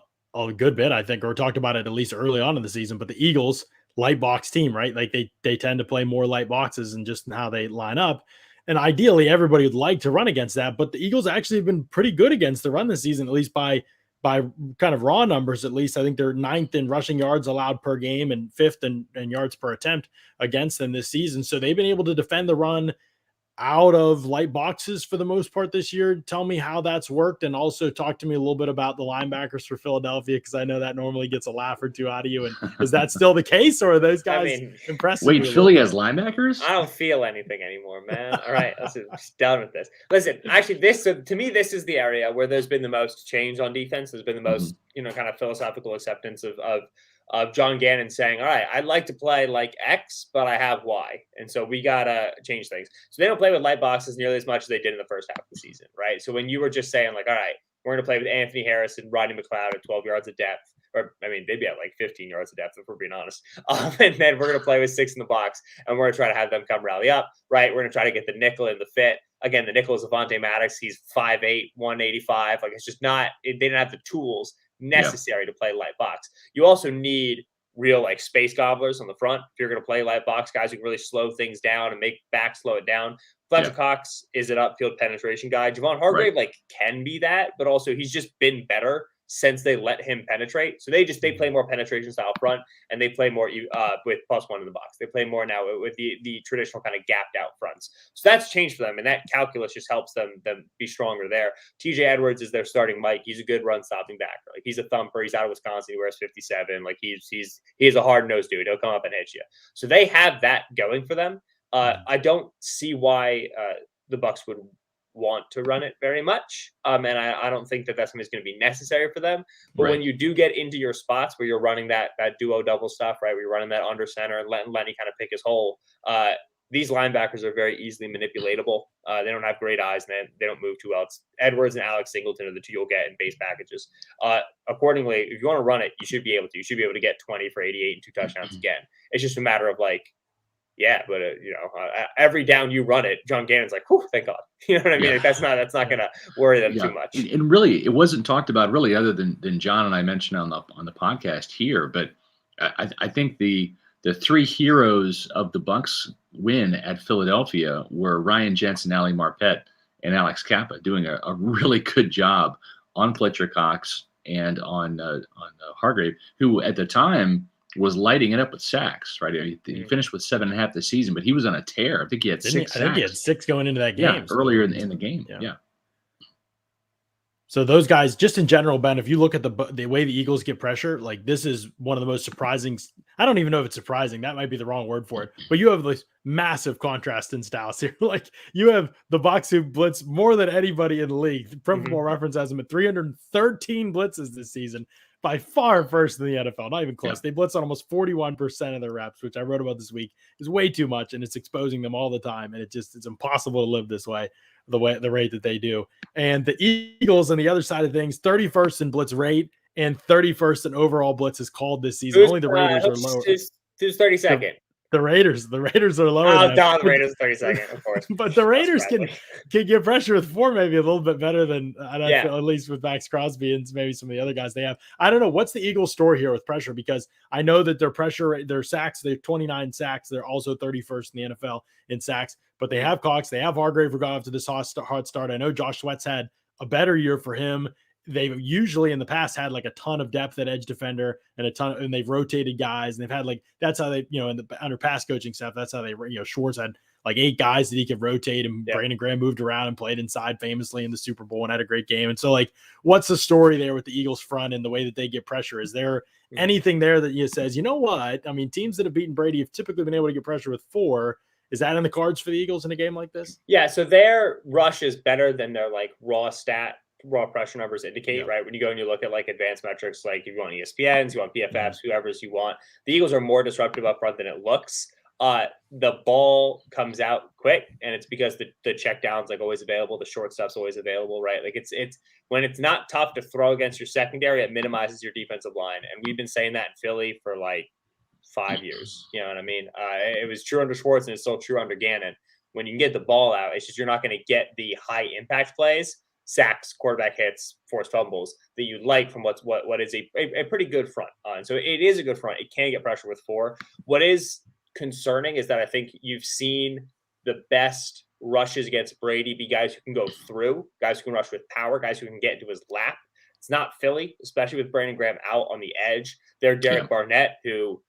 good bit, I think, or talked about it at least early on in the season, but the Eagles light box team, right? Like they tend to play more light boxes and just how they line up. And ideally everybody would like to run against that, but the Eagles actually have been pretty good against the run this season, at least by kind of raw numbers. At least I think they're 9th in rushing yards allowed per game and 5th in yards per attempt against them this season. So they've been able to defend the run out of light boxes for the most part this year. Tell me how that's worked, and also talk to me a little bit about the linebackers for Philadelphia, because I know that normally gets a laugh or two out of you. And is that still the case, or are those guys impressive? Wait, Philly has linebackers? I don't feel anything anymore, man. All right, let's just done with this. Listen, actually, to me, this is the area where there's been the most change on defense. There's been the most, kind of philosophical acceptance of John Gannon saying, all right, I'd like to play like X, but I have Y. And so we got to change things. So they don't play with light boxes nearly as much as they did in the first half of the season, right? So when you were just saying like, all right, we're going to play with Anthony Harris and Rodney McLeod at 12 yards of depth, or I mean, they'd be at like 15 yards of depth if we're being honest. And then we're going to play with 6 in the box, and we're going to try to have them come rally up, right? We're going to try to get the nickel in the fit. Again, the nickel is Avonte Maddox. He's 5'8", 185. Like, it's just not – they didn't have the tools necessary to play light box. You also need real like space gobblers on the front if you're going to play light box, guys who can really slow things down and make back slow it down. Fletcher Cox is an upfield penetration guy. Javon Hargrave can be that, but also he's just been better since they let him penetrate. So they play more penetration style front, and they play more with +1 in the box. They play more now with the traditional kind of gapped out fronts. So that's changed for them, and that calculus just helps them be stronger there. TJ Edwards is their starting Mike. He's a good run stopping backer. Like, he's a thumper. He's out of Wisconsin. He wears 57. Like, he's a hard nosed dude. He'll come up and hit you. So they have that going for them. I don't see why the Bucs would want to run it very much. And I don't think that's something that's going to be necessary for them. But when you do get into your spots where you're running that duo double stuff, right, where you're running that under center and letting Lenny kind of pick his hole, these linebackers are very easily manipulatable. They don't have great eyes, and they don't move too well. It's Edwards and Alex Singleton are the 2 you'll get in base packages. Accordingly, if you want to run it, you should be able to. You should be able to get 20 for 88 and 2 touchdowns again. It's just a matter of like, yeah, but every down you run it, John Gannon's like, whew, thank God. You know what I mean? Yeah. Like, that's not going to worry them too much. And really, it wasn't talked about really other than John and I mentioned on the podcast here. But I think the three heroes of the Bucs win at Philadelphia were Ryan Jensen, Ali Marpet, and Alex Kappa doing a really good job on Fletcher Cox and on Hargrave, who at the time was lighting it up with sacks, right? He finished with 7.5 this season, but he was on a tear. I think he had 6 sacks. I think he had 6 going into that game. Earlier in the game. Yeah. So those guys, just in general, Ben, if you look at the way the Eagles get pressure, like this is one of the most surprising. I don't even know if it's surprising. That might be the wrong word for it. But you have this massive contrast in styles here. Like you have the Bucs who blitz more than anybody in the league. Pro Football Reference has them at 313 blitzes this season, by far first in the NFL. Not even close. Yeah. They blitz on almost 41% of their reps, which I wrote about this week. Is way too much, and it's exposing them all the time. And it's impossible to live this way. The rate that they do. And the Eagles on the other side of things, 31st in blitz rate and 31st in overall blitzes called this season. Only the Raiders are lower. Who's 32nd? The Raiders are lower. Oh, the Raiders 32nd, of course. But the Raiders can get pressure with 4 maybe a little bit better than at least with Max Crosby and maybe some of the other guys they have. I don't know. What's the Eagles' story here with pressure? Because I know that their pressure rate, their sacks, they have 29 sacks. They're also 31st in the NFL in sacks. But they have Cox. They have Hargrave, who got off to this hot start. I know Josh Sweat's had a better year for him. They've usually in the past had like a ton of depth at edge defender and they've rotated guys, and they've had that's how they, under past coaching staff, that's how they, Schwartz had like 8 guys that he could rotate, and Brandon Graham moved around and played inside famously in the Super Bowl and had a great game. And so what's the story there with the Eagles front and the way that they get pressure? Is there anything there that says, you know what? I mean, teams that have beaten Brady have typically been able to get pressure with 4. Is that in the cards for the Eagles in a game like this? Yeah, so their rush is better than their raw pressure numbers indicate, right? When you go and you look at advanced metrics, like if you want ESPNs, you want PFFs, whoever's you want, the Eagles are more disruptive up front than it looks. The ball comes out quick, and it's because the check down's always available, the short stuff's always available, right? It's when it's not tough to throw against your secondary, it minimizes your defensive line, and we've been saying that in Philly for 5 years. You know what I mean? It was true under Schwartz, and it's still true under Gannon. When you can get the ball out, it's just you're not going to get the high impact plays, sacks, quarterback hits, forced fumbles that you like from what is a pretty good front. And so it is a good front. It can get pressure with 4. What is concerning is that I think you've seen the best rushes against Brady be guys who can go through, guys who can rush with power, guys who can get into his lap. It's not Philly, especially with Brandon Graham out on the edge. They're Derek Barnett, who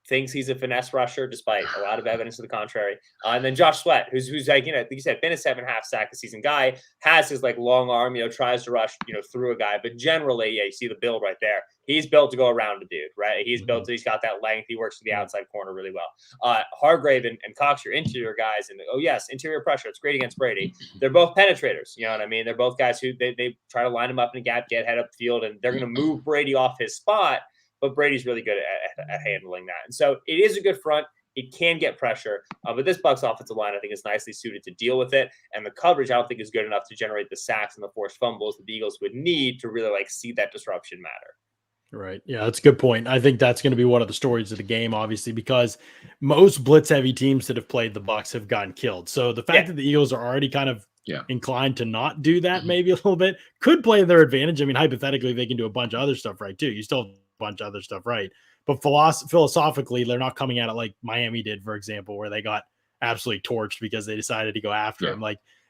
thinks he's a finesse rusher, despite a lot of evidence to the contrary. And then Josh Sweat, who's like you said, been a 7.5 sack a season guy, has his long arm, tries to rush, through a guy. But generally, you see the build right there. He's built to go around a dude, right? He's he's got that length. He works to the outside corner really well. Hargrave and Cox are interior guys. And interior pressure. It's great against Brady. They're both penetrators. You know what I mean? They're both guys who they try to line him up in a gap, get head up the field, and they're going to move Brady off his spot. But Brady's really good at handling that. And so it is a good front. It can get pressure. But this Bucs offensive line, I think, is nicely suited to deal with it. And the coverage, I don't think, is good enough to generate the sacks and the forced fumbles that the Eagles would need to really see that disruption matter. Right. Yeah, that's a good point. I think that's going to be one of the stories of the game, obviously, because most blitz-heavy teams that have played the Bucs have gotten killed. So the fact that the Eagles are already kind of inclined to not do that maybe a little bit could play their advantage. I mean, hypothetically, they can do a bunch of other stuff right, too. You still have bunch of other stuff right, but philosophically they're not coming at it like Miami did, for example, where they got absolutely torched because they decided to go after him.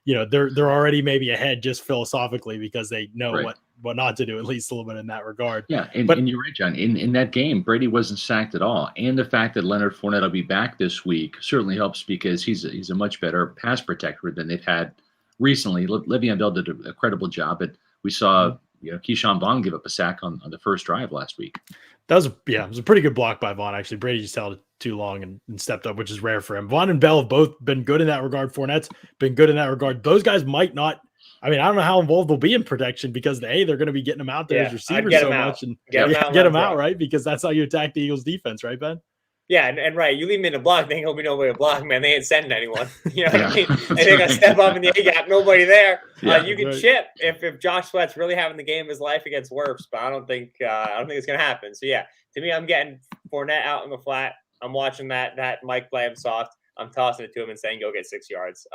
They're already maybe ahead just philosophically because they know what not to do, at least a little bit in that regard. And you're right, John. In that game, Brady wasn't sacked at all, and the fact that Leonard Fournette will be back this week certainly helps because he's a much better pass protector than they've had recently. Le'Veon Bell did a credible job, but we saw Keyshawn Vaughn give up a sack on the first drive last week. It was a pretty good block by Vaughn, actually. Brady just held it too long and stepped up, which is rare for him. Vaughn and Bell have both been good in that regard. Fournette's been good in that regard. Those guys might not. I mean, I don't know how involved they'll be in protection because they're going to be getting them out there as receivers so much. And get them out, right? Because that's how you attack the Eagles defense, right, Ben? Yeah, and right, you leave them in the block, they ain't gonna be nobody to block, man. They ain't sending anyone. You know what I mean? And they're gonna step up in the A gap, nobody there. You can chip if Josh Sweat's really having the game of his life against Wirfs, but I don't think it's gonna happen. So to me, I'm getting Fournette out in the flat. I'm watching that Mike play him soft. I'm tossing it to him and saying, go get 6 yards.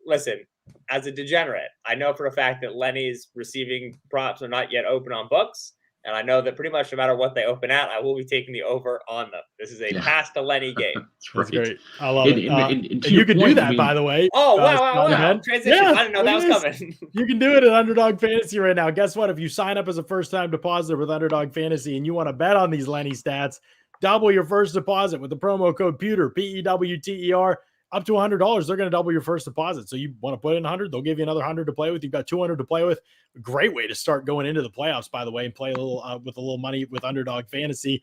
Listen, as a degenerate, I know for a fact that Lenny's receiving props are not yet open on Bucs. And I know that pretty much no matter what they open at, I will be taking the over on them. This is a pass to Lenny game. That's great. I love it. And you can do that, by the way. Oh, wow. Transition. Yeah, I didn't know that was coming. You can do it at Underdog Fantasy right now. Guess what? If you sign up as a first-time depositor with Underdog Fantasy and you want to bet on these Lenny stats, double your first deposit with the promo code PEWTER, PEWTER. Up to $100, they're going to double your first deposit. So you want to put in 100, they'll give you another 100 to play with. You've got 200 to play with. A great way to start going into the playoffs, by the way, and play a little with a little money with Underdog Fantasy.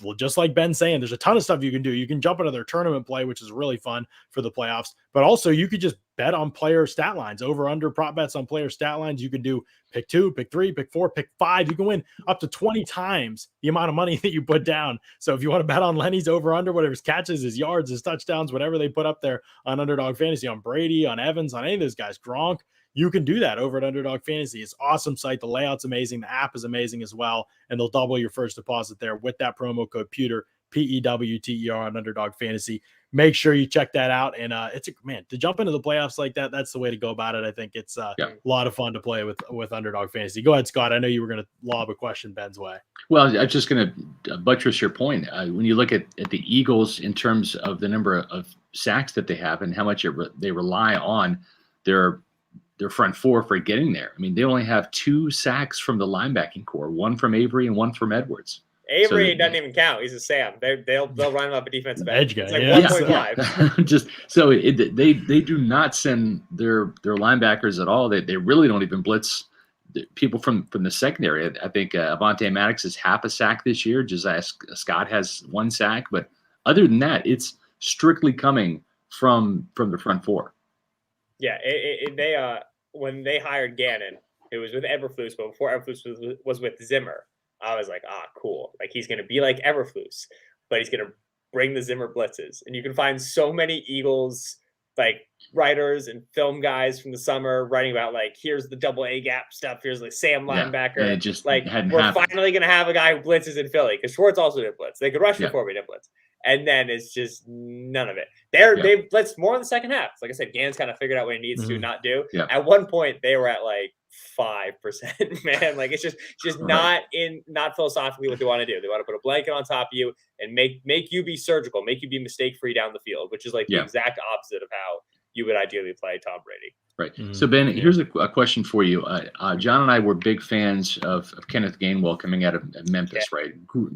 Well, just like Ben's saying, there's a ton of stuff you can do. You can jump into their tournament play, which is really fun for the playoffs. But also, you could just bet on player stat lines, over under prop bets on player stat lines. You can do pick 2, pick 3, pick 4, pick 5. You can win up to 20 times the amount of money that you put down. So if you want to bet on Lenny's over under, whatever his catches, his yards, his touchdowns, whatever they put up there on Underdog Fantasy, on Brady, on Evans, on any of those guys, Gronk, you can do that over at Underdog Fantasy. It's an awesome site. The layout's amazing. The app is amazing as well. And they'll double your first deposit there with that promo code PEWTER, PEWTER on Underdog Fantasy. Make sure you check that out. And it's to jump into the playoffs like that, that's the way to go about it. I think it's a lot of fun to play with Underdog Fantasy. Go ahead, Scott. I know you were going to lob a question Ben's way. Well, I'm just going to buttress your point. When you look at the Eagles in terms of the number of sacks that they have and how much they rely on their front four for getting there. I mean, they only have 2 sacks from the linebacking core, one from Avery and one from Edwards. Avery doesn't even count. He's a Sam. They'll run him up a defensive edge guy. It's like 1.5. Just so they do not send their linebackers at all. They really don't even blitz people from the secondary. I think Avonte Maddox is half a sack this year. Josiah Scott has 1 sack, but other than that, it's strictly coming from the front four. Yeah, they when they hired Gannon, it was with Eberflus, but before Eberflus was with Zimmer, I was like, cool. Like, he's going to be like Eberflus, but he's going to bring the Zimmer blitzes. And you can find so many Eagles, like, writers and film guys from the summer writing about, like, here's the double A gap stuff. Here's the Sam linebacker. And it just like, we're finally going to have a guy who blitzes in Philly, because Schwartz also did blitz. They could rush before we did blitz. And then it's just none of it. They blitzed more in the second half. Like I said, Gannon's kind of figured out what he needs to not do. Yeah. At one point, they were at like 5%, man. Like, it's just not philosophically what they want to do. They want to put a blanket on top of you and make you be surgical, make you be mistake-free down the field, which is like the exact opposite of how you would ideally play Tom Brady. Right. Mm-hmm. So, Ben, here's a question for you. John and I were big fans of Kenneth Gainwell coming out of Memphis, right?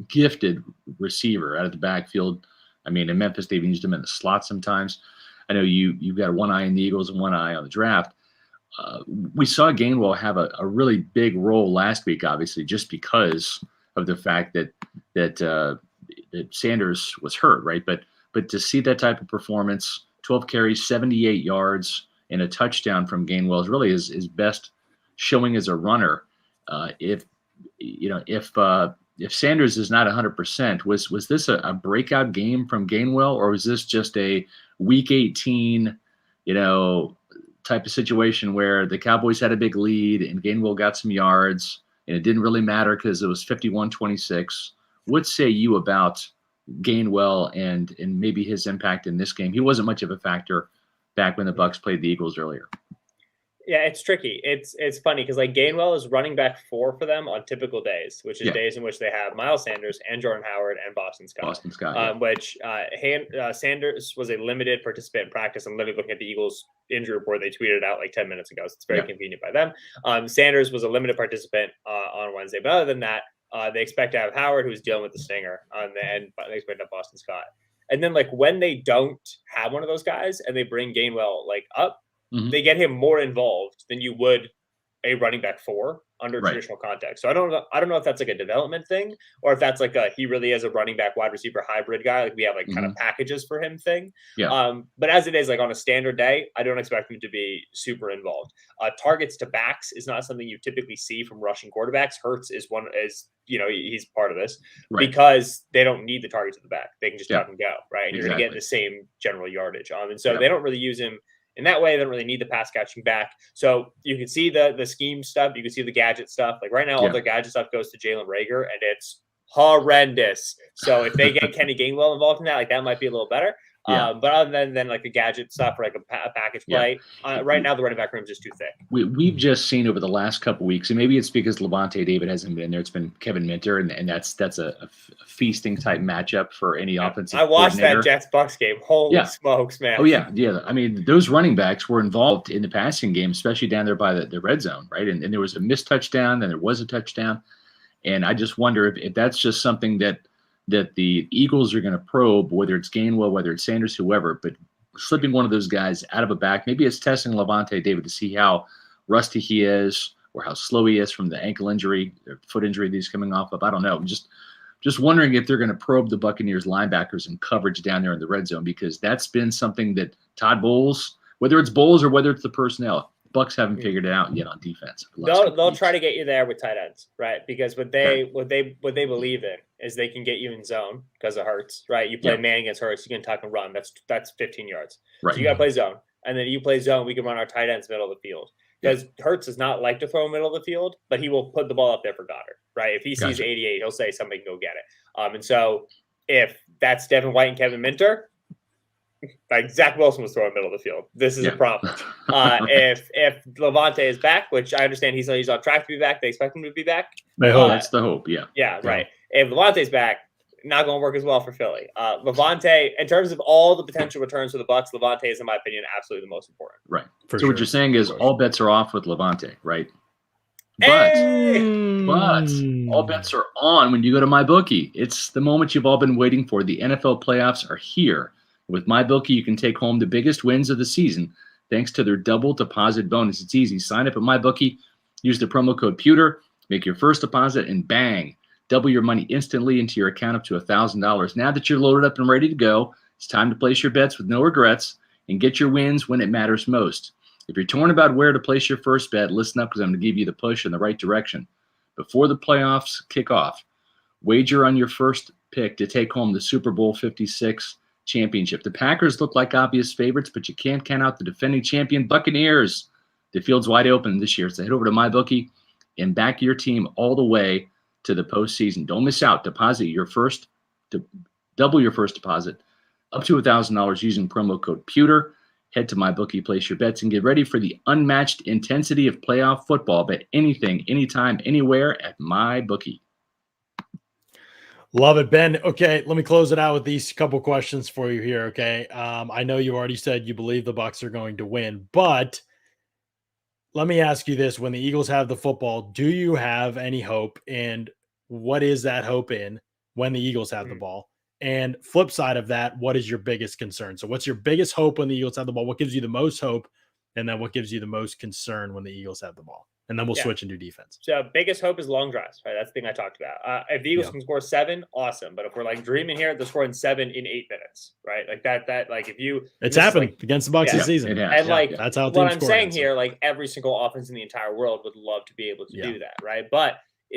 Gifted receiver out of the backfield. I mean, in Memphis, they've used him in the slot sometimes. I know you've got one eye on the Eagles and one eye on the draft. We saw Gainwell have a really big role last week, obviously, just because of the fact that Sanders was hurt, right? But to see that type of performance, 12 carries, 78 yards, and a touchdown from Gainwell is really his best showing as a runner. If Sanders is not 100%, was this a breakout game from Gainwell, or was this just a week 18, type of situation where the Cowboys had a big lead and Gainwell got some yards and it didn't really matter because it was 51-26? What say you about Gainwell and maybe his impact in this game? He wasn't much of a factor back when the Bucs played the Eagles earlier. Yeah, it's tricky. It's funny because like Gainwell is running back 4 for them on typical days, which is days in which they have Miles Sanders and Jordan Howard and Boston Scott. Which Sanders was a limited participant in practice. I'm literally looking at the Eagles injury report. They tweeted it out like 10 minutes ago, so it's very convenient by them. Sanders was a limited participant on Wednesday, but other than that, they expect to have Howard, who's dealing with the stinger, and they expect to have Boston Scott. And then like when they don't have one of those guys and they bring Gainwell like up, they get him more involved than you would a running back 4 under traditional context. So I don't know if that's like a development thing or if that's like he really is a running back wide receiver hybrid guy. Like we have like kind of packages for him thing. Yeah. But as it is like on a standard day, I don't expect him to be super involved. Targets to backs is not something you typically see from rushing quarterbacks. Hurts is he's part of this because they don't need the target to the back. They can just tuck and go, right? And you're going to get the same general yardage. And so they don't really use him in that way. They don't really need the pass catching back. So you can see the scheme stuff. You can see the gadget stuff. Like right now, all the gadget stuff goes to Jalen Reagor, and it's horrendous. So if they get Kenny Gainwell involved in that, like that might be a little better. Yeah. But other than like the gadget stuff or like a package play, right now the running back room is just too thick. We've just seen over the last couple weeks, and maybe it's because Levante David hasn't been there. It's been Kevin Minter, and that's a feasting type matchup for any offensive. I watched coordinator. that Jets Bucs game. Holy smokes, man! Oh yeah. I mean, those running backs were involved in the passing game, especially down there by the red zone, right? And there was a missed touchdown, and there was a touchdown, and I just wonder if that's just something that the Eagles are going to probe, whether it's Gainwell, whether it's Sanders, whoever, but slipping one of those guys out of a back, maybe it's testing Levante David to see how rusty he is or how slow he is from the ankle injury or foot injury that he's coming off of. I don't know. Just wondering if they're going to probe the Buccaneers linebackers and coverage down there in the red zone, because that's been something that Todd Bowles, whether it's Bowles or whether it's the personnel, Bucs haven't figured it out yet on defense. They'll try to get you there with tight ends, right? Because what they believe in is they can get you in zone because of Hurts, right? You play man against Hurts, you can tuck and run. That's 15 yards. Right. So you got to play zone, and then you play zone. We can run our tight ends middle of the field because Hurts does not like to throw middle of the field, but he will put the ball up there for Goddard, right? If he sees 88, he'll say somebody can go get it. And so if that's Devin White and Kevin Minter, like Zach Wilson was throwing middle of the field. This is a problem. If Levante is back, which I understand he's on track to be back, they expect him to be back. That's the hope. Yeah, right. If Levante's back, not going to work as well for Philly. Levante, in terms of all the potential returns for the Bucs, Levante is, in my opinion, absolutely the most important. Right. So what you're saying is all bets are off with Levante, right? But all bets are on when you go to MyBookie. It's the moment you've all been waiting for. The NFL playoffs are here. With MyBookie, you can take home the biggest wins of the season thanks to their double deposit bonus. It's easy. Sign up at MyBookie, use the promo code PEWTER, make your first deposit, and bang, double your money instantly into your account up to $1,000. Now that you're loaded up and ready to go, it's time to place your bets with no regrets and get your wins when it matters most. If you're torn about where to place your first bet, listen up because I'm going to give you the push in the right direction. Before the playoffs kick off, wager on your first pick to take home the Super Bowl 56 championship. The Packers look like obvious favorites, but you can't count out the defending champion Buccaneers. The field's wide open this year, so head over to MyBookie and back your team all the way to the postseason. Don't miss out. Double your first deposit up to $1,000 using promo code PEWTER. Head to MyBookie, place your bets, and get ready for the unmatched intensity of playoff football. Bet anything, anytime, anywhere at MyBookie. Love it, Ben. Okay, let me close it out with these couple questions for you here, okay? I know you already said you believe the Bucs are going to win, but let me ask you this. When the Eagles have the football, do you have any hope, and what is that hope in when the Eagles have the ball? And flip side of that, what is your biggest concern? So what's your biggest hope when the Eagles have the ball? What gives you the most hope? And then what gives you the most concern when the Eagles have the ball? And then we'll switch and do defense. So biggest hope is long drives, right? That's the thing I talked about. If the Eagles can score 7, awesome. But if we're like dreaming here, they're scoring 7 in 8 minutes, right? Like that, like if you, it's happening against the Bucs this season. And like that's how what I'm saying here, like every single offense in the entire world would love to be able to do that, right? But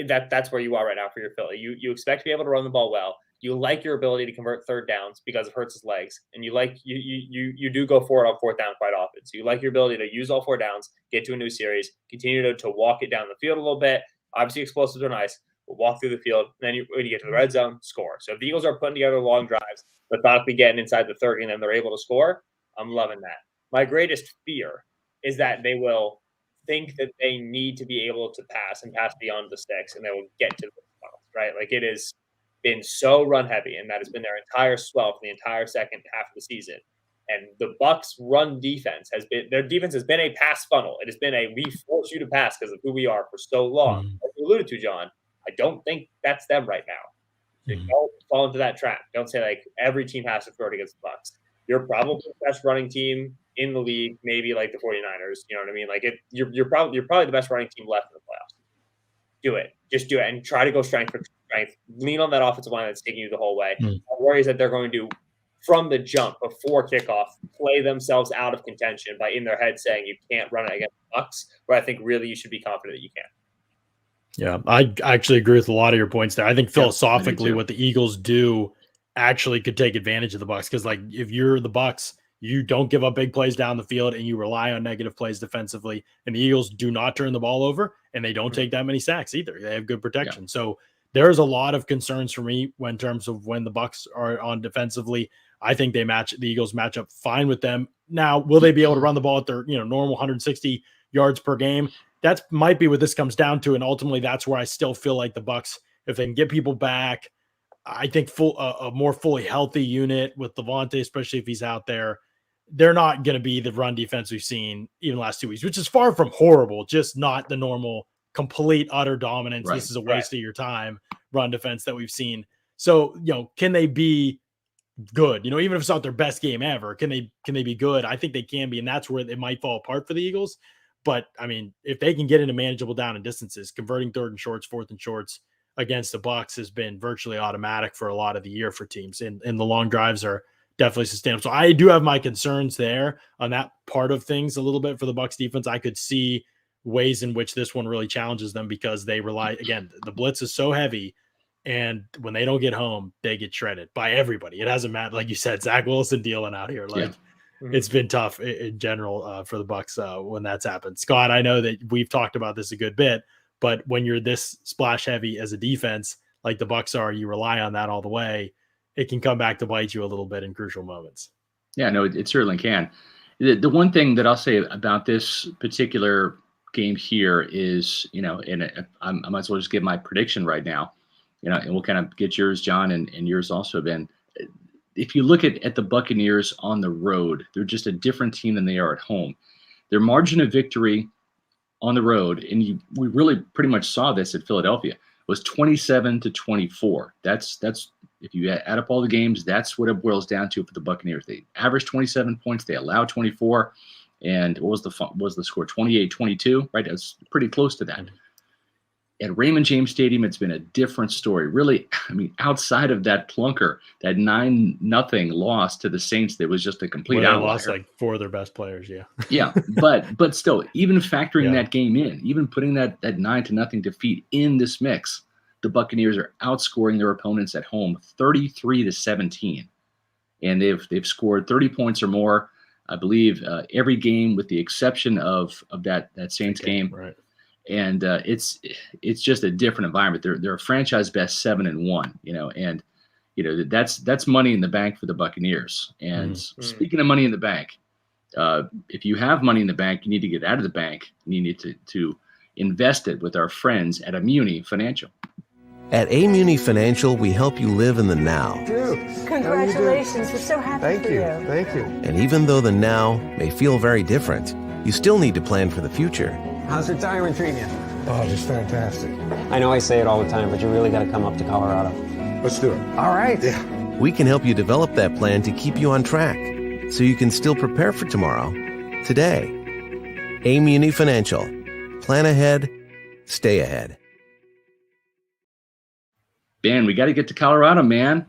that's where you are right now for your Philly. You expect to be able to run the ball well. You like your ability to convert third downs because of Hurts' legs, and you do go for it on fourth down quite often. So you like your ability to use all 4 downs, get to a new series, continue to walk it down the field a little bit. Obviously, explosives are nice, but walk through the field. And then when you get to the red zone, score. So if the Eagles are putting together long drives, methodically getting inside the 30, and then they're able to score, I'm loving that. My greatest fear is that they will think that they need to be able to pass and pass beyond the sticks, and they will get to the funnel, right? Like it is been so run heavy, and that has been their entire swell for the entire second half of the season. And the Bucs run defense their defense has been a pass funnel. It has been we force you to pass because of who we are for so long. As you alluded to, John, I don't think that's them right now. So don't fall into that trap. Don't say like every team has to throw it against the Bucs. You're probably the best running team in the league, maybe like the 49ers. You know what I mean? Like you're probably the best running team left in the playoffs. Do it. Just do it and try to go strength for strength. Lean on that offensive line that's taking you the whole way. My worry is that they're going to, from the jump before kickoff, play themselves out of contention by in their head saying you can't run it against the Bucs, where I think really you should be confident that you can. Yeah, I actually agree with a lot of your points there. I think philosophically what the Eagles do actually could take advantage of the Bucs, because like if you're the Bucs, you don't give up big plays down the field and you rely on negative plays defensively. And the Eagles do not turn the ball over, and they don't take that many sacks either. They have good protection. So there's a lot of concerns for me in terms of when the Bucs are on defensively. I think the Eagles match up fine with them. Now, will they be able to run the ball at their normal 160 yards per game? That might be what this comes down to, and ultimately that's where I still feel like the Bucs, if they can get people back, I think a more fully healthy unit with Devontae, especially if he's out there, they're not going to be the run defense we've seen even the last 2 weeks, which is far from horrible, just not the normal complete utter dominance. Right. This is a waste of your time run defense that we've seen. So, can they be good? Even if it's not their best game ever, can they be good? I think they can be, and that's where it might fall apart for the Eagles. But I mean, if they can get into manageable down and distances, converting 3rd and shorts, 4th and shorts against the Bucs has been virtually automatic for a lot of the year for teams, and the long drives are definitely sustainable. So I do have my concerns there on that part of things a little bit for the Bucs defense. I could see ways in which this one really challenges them because they rely, again, the blitz is so heavy, and when they don't get home, they get shredded by everybody. It hasn't mattered, like you said, Zach Wilson dealing out here. It's been tough in general for the Bucs when that's happened. Scott, I know that we've talked about this a good bit, but when you're this splash heavy as a defense, like the Bucs are, you rely on that all the way. It can come back to bite you a little bit in crucial moments. Yeah, no, it certainly can. The one thing that I'll say about this particular game here is, and I might as well just give my prediction right now, and we'll kind of get yours, John, and yours also, Ben. If you look at the Buccaneers on the road, they're just a different team than they are at home. Their margin of victory on the road, and we really pretty much saw this at Philadelphia, was 27-24. That's if you add up all the games, that's what it boils down to for the Buccaneers. They averaged 27 points, they allowed 24, and what was the score? 28-22, right? That's pretty close to that. At Raymond James Stadium, it's been a different story. Really, I mean, outside of that clunker, that 9-0 loss to the Saints, that was just a complete outlier. They lost like 4 of their best players, yeah. Yeah, but still, even factoring that game in, even putting that 9-0 defeat in this mix, the Buccaneers are outscoring their opponents at home 33-17, and they've scored 30 points or more, I believe, every game with the exception of that Saints game. Right. And it's just a different environment. They're a franchise best 7-1, and that's money in the bank for the Buccaneers. And speaking of money in the bank, if you have money in the bank, you need to get out of the bank. And you need to invest it with our friends at Amuni Financial. At Amuni Financial, we help you live in the now. Congratulations. We're so happy for you. Thank you. And even though the now may feel very different, you still need to plan for the future. How's retirement treating you? Oh, just fantastic. I know I say it all the time, but you really got to come up to Colorado. Let's do it. All right. Yeah. We can help you develop that plan to keep you on track, so you can still prepare for tomorrow, today. Amuni Financial. Plan ahead, stay ahead. Ben, we got to get to Colorado, man.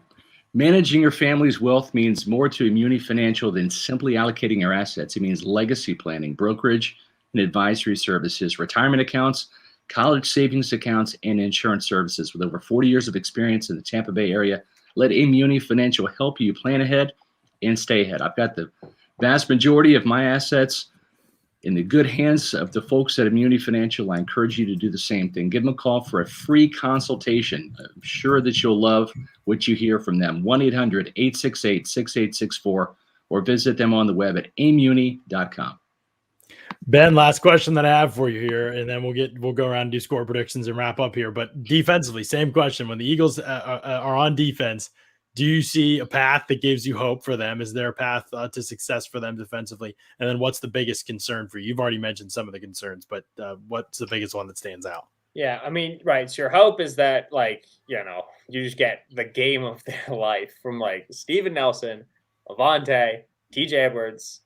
Managing your family's wealth means more to Amuni Financial than simply allocating your assets. It means legacy planning, brokerage, and advisory services, retirement accounts, college savings accounts, and insurance services. With over 40 years of experience in the Tampa Bay area, let Amuni Financial help you plan ahead and stay ahead. I've got the vast majority of my assets in the good hands of the folks at Amuni Financial. I encourage you to do the same thing. Give them a call for a free consultation. I'm sure that you'll love what you hear from them. 1-800-868-6864 or visit them on the web at amuni.com. Ben, last question that I have for you here, and then we'll go around and do score predictions and wrap up here. But defensively, same question. When the Eagles are on defense, do you see a path that gives you hope for them? Is there a path to success for them defensively? And then what's the biggest concern for you? You've already mentioned some of the concerns, but what's the biggest one that stands out? Yeah, I mean, right. So your hope is that, you just get the game of their life from, Steven Nelson, Avonte, TJ Edwards,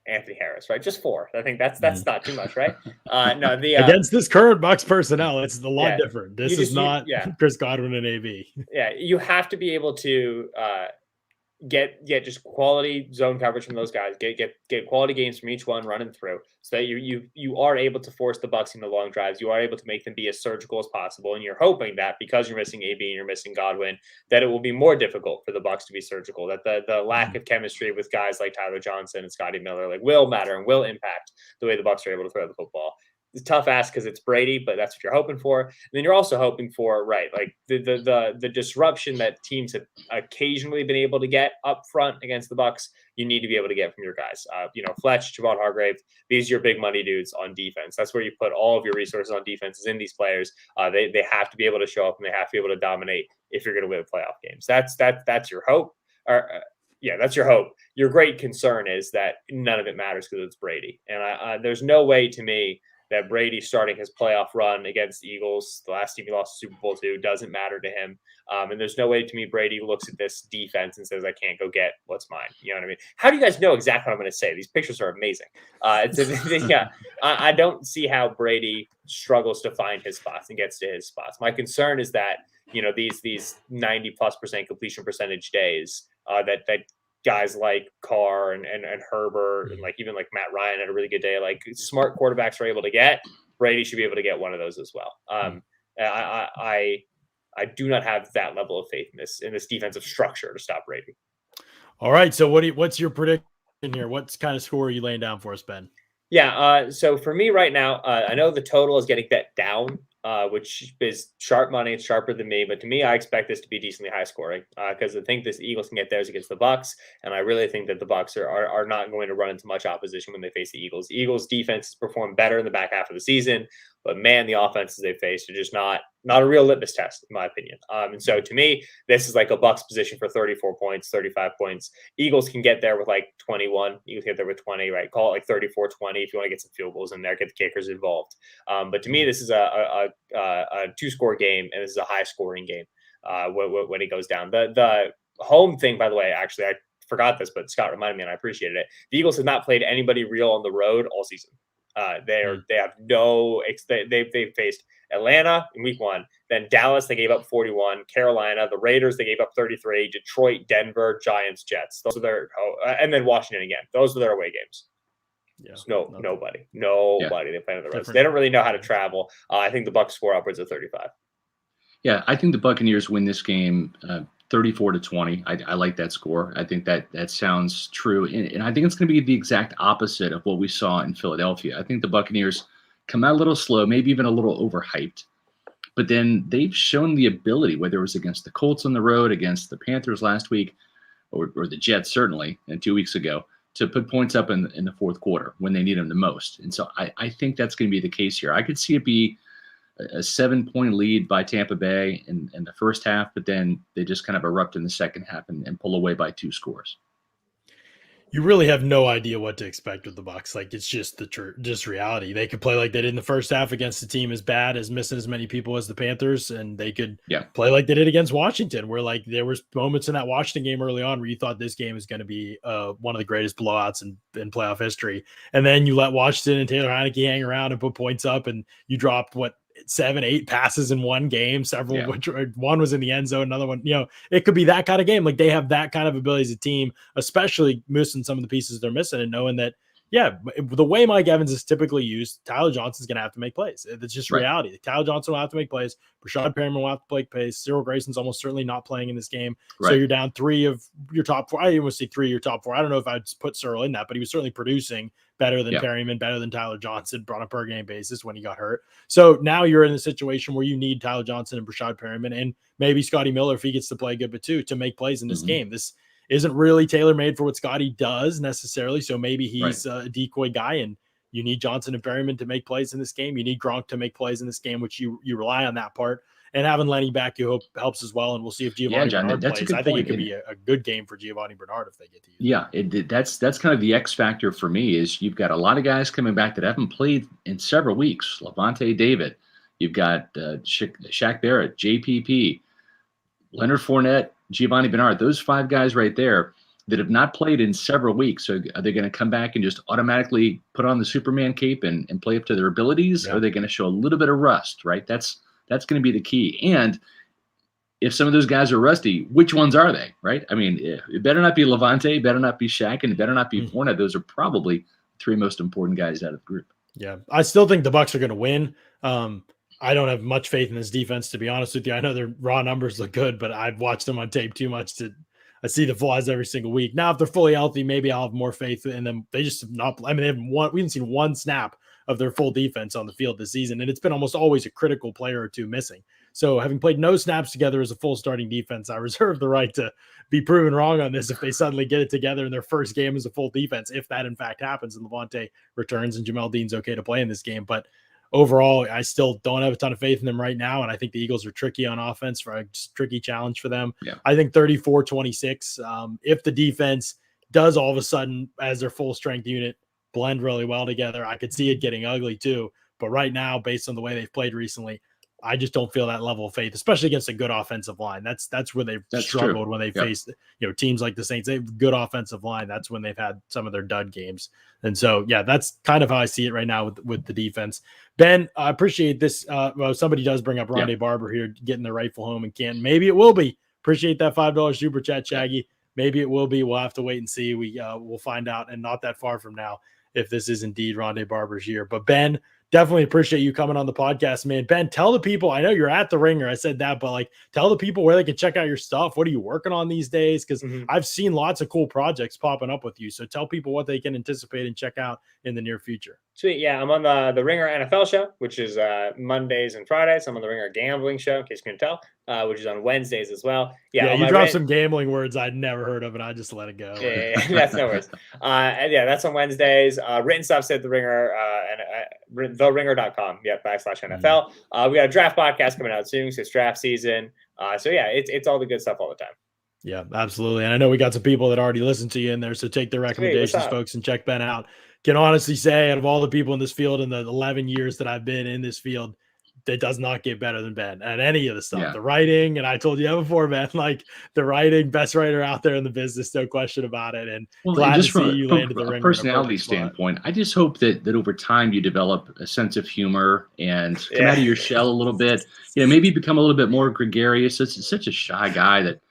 Anthony Harris, right? Just 4. I think that's not too much, right? No, against this current Bucs personnel, it's a lot different. This is not Chris Godwin and AB. Yeah, you have to be able to get just quality zone coverage from those guys. Get quality games from each one running through, so that you are able to force the Bucs into long drives. You are able to make them be as surgical as possible, and you're hoping that because you're missing AB and you're missing Godwin, that it will be more difficult for the Bucs to be surgical. That the lack of chemistry with guys like Tyler Johnson and Scotty Miller will matter and will impact the way the Bucs are able to throw the football. It's a tough ask because it's Brady, but that's what you're hoping for. And then you're also hoping for, right, like the disruption that teams have occasionally been able to get up front against the Bucs. You need to be able to get from your guys. Fletch, Javon Hargrave, these are your big money dudes on defense. That's where you put all of your resources on defenses in these players. They have to be able to show up and they have to be able to dominate if you're going to win playoff games. That's your hope. That's your hope. Your great concern is that none of it matters because it's Brady. And there's no way to me that Brady starting his playoff run against the Eagles, the last team he lost the Super Bowl to, doesn't matter to him. And there's no way to me Brady looks at this defense and says, I can't go get what's mine. You know what I mean? How do you guys know exactly what I'm going to say? These pictures are amazing. I don't see how Brady struggles to find his spots and gets to his spots. My concern is that, these 90+% completion percentage days that guys like Carr and Herbert and even like Matt Ryan had a really good day. Like smart quarterbacks are able to get. Brady should be able to get one of those as well. I do not have that level of faith in this defensive structure to stop Brady. All right. So what's your prediction here? What kind of score are you laying down for us, Ben? Yeah. So for me right now, I know the total is getting bet down, which is sharp money. It's sharper than me. But to me, I expect this to be decently high scoring because I think this Eagles can get theirs against the Bucs. And I really think that the Bucs are not going to run into much opposition when they face the Eagles. Eagles defense has performed better in the back half of the season. But man, the offenses they faced are just not a real litmus test, in my opinion. And so to me, this is like a Bucs position for 34 points, 35 points. Eagles can get there with like 21. You can get there with 20, right? Call it like 34-20 if you want to get some field goals in there, get the kickers involved. But to me, this is a 2-score game, and this is a high-scoring game when it goes down. The home thing, by the way, actually, I forgot this, but Scott reminded me, and I appreciated it. The Eagles have not played anybody real on the road all season. They have they've faced Atlanta in week 1, then Dallas they gave up 41, Carolina, the Raiders they gave up 33, Detroit, Denver, Giants, Jets. Those are their and then Washington again. Those are their away games. Yeah, nobody. They play on the road. So they don't really know how to travel. I think the Bucs score upwards of 35. Yeah, I think the Buccaneers win this game 34-20. I like that score. I think that sounds true. And I think it's going to be the exact opposite of what we saw in Philadelphia. I think the Buccaneers come out a little slow, maybe even a little overhyped. But then they've shown the ability, whether it was against the Colts on the road, against the Panthers last week, or the Jets certainly, and 2 weeks ago, to put points up in the fourth quarter when they need them the most. And so I think that's going to be the case here. I could see it be a 7-point lead by Tampa Bay in the first half, but then they just kind of erupt in the second half and pull away by 2 scores. You really have no idea what to expect with the Bucs. Like it's just just reality. They could play like they did in the first half against a team as bad as missing as many people as the Panthers, and they could play like they did against Washington, where like there was moments in that Washington game early on where you thought this game is going to be one of the greatest blowouts in playoff history, and then you let Washington and Taylor Heineke hang around and put points up, and you dropped 7-8 passes in one game, several of which one was in the end zone, another one, it could be that kind of game. Like they have that kind of ability as a team, especially missing some of the pieces they're missing and knowing that, the way Mike Evans is typically used, Tyler Johnson's going to have to make plays. It's just reality. Tyler Johnson will have to make plays. Rashad Perriman will have to make plays. Cyril Grayson's almost certainly not playing in this game. Right. So you're down 3 of your top 4. I didn't want to see 3 of your top 4. I don't know if I'd put Cyril in that, but he was certainly producing better than Perriman, better than Tyler Johnson on a per game basis when he got hurt. So now you're in a situation where you need Tyler Johnson and Rashad Perriman and maybe Scotty Miller, if he gets to play good, but to make plays in this game. This isn't really tailor-made for what Scotty does necessarily. So maybe he's a decoy guy, and you need Johnson and Perriman to make plays in this game. You need Gronk to make plays in this game, which you rely on that part. And having Lenny back, you hope helps as well. And we'll see if Giovanni Bernard plays. I think it could be a good game for Giovanni Bernard if they get to use it. That's kind of the X factor for me is you've got a lot of guys coming back that haven't played in several weeks. Levante David, you've got Shaq Barrett, JPP, Leonard Fournette, Giovanni Bernard. Those 5 guys right there that have not played in several weeks. So are they going to come back and just automatically put on the Superman cape and play up to their abilities? Or are they going to show a little bit of rust, right? That's going to be the key. And if some of those guys are rusty, which ones are they, right? I mean, it better not be Levante, it better not be Shaq, and it better not be Fournette. Those are probably the 3 most important guys out of the group. Yeah, I still think the Bucs are going to win. I don't have much faith in this defense, to be honest with you. I know their raw numbers look good, but I've watched them on tape too much I see the flaws every single week. Now, if they're fully healthy, maybe I'll have more faith in them. They just have not. I mean, we haven't seen one snap of their full defense on the field this season. And it's been almost always a critical player or two missing. So having played no snaps together as a full starting defense, I reserve the right to be proven wrong on this if they suddenly get it together in their first game as a full defense, if that in fact happens and Levante returns and Jamel Dean's okay to play in this game. But overall, I still don't have a ton of faith in them right now. And I think the Eagles are tricky on offense, for a tricky challenge for them. Yeah. I think 34-26, if the defense does all of a sudden, as their full strength unit, blend really well together, I could see it getting ugly too. But right now, based on the way they've played recently, I just don't feel that level of faith, especially against a good offensive line. That's where they've struggled when they faced teams like the Saints. They have good offensive line. That's when they've had some of their dud games. And so, yeah, that's kind of how I see it right now with the defense. Ben, I appreciate this. Well, somebody does bring up Rondé Barber here, getting the rightful home in Canton. Maybe it will be. Appreciate that $5 super chat, Shaggy. Maybe it will be. We'll have to wait and see. We'll find out, and not that far from now, if this is indeed Rondé Barber's year. But Ben, definitely appreciate you coming on the podcast, man. Ben, tell the people, I know you're at the Ringer. I said that, but like, tell the people where they can check out your stuff. What are you working on these days? Because I've seen lots of cool projects popping up with you. So tell people what they can anticipate and check out in the near future. Sweet. Yeah, I'm on the Ringer NFL show, which is Mondays and Fridays. I'm on the Ringer Gambling show, in case you can tell, which is on Wednesdays as well. Yeah, you dropped some gambling words I'd never heard of, and I just let it go. Yeah, that's no worries. And yeah, that's on Wednesdays. Written stuff's at the Ringer and theringer.com. Yep, /NFL. We got a draft podcast coming out soon, so it's draft season. So yeah, it's all the good stuff all the time. Yeah, absolutely. And I know we got some people that already listen to you in there, so take their recommendations, folks, and check Ben out. Can honestly say, out of all the people in this field in the 11 years that I've been in this field, that does not get better than Ben at any of the stuff. The writing, and I told you that before, man, like the writing, best writer out there in the business, no question about it. And glad to see you landed the Ringer. Personality standpoint, I just hope that over time you develop a sense of humor and come out of your shell a little bit. Maybe become a little bit more gregarious. It's such a shy guy that.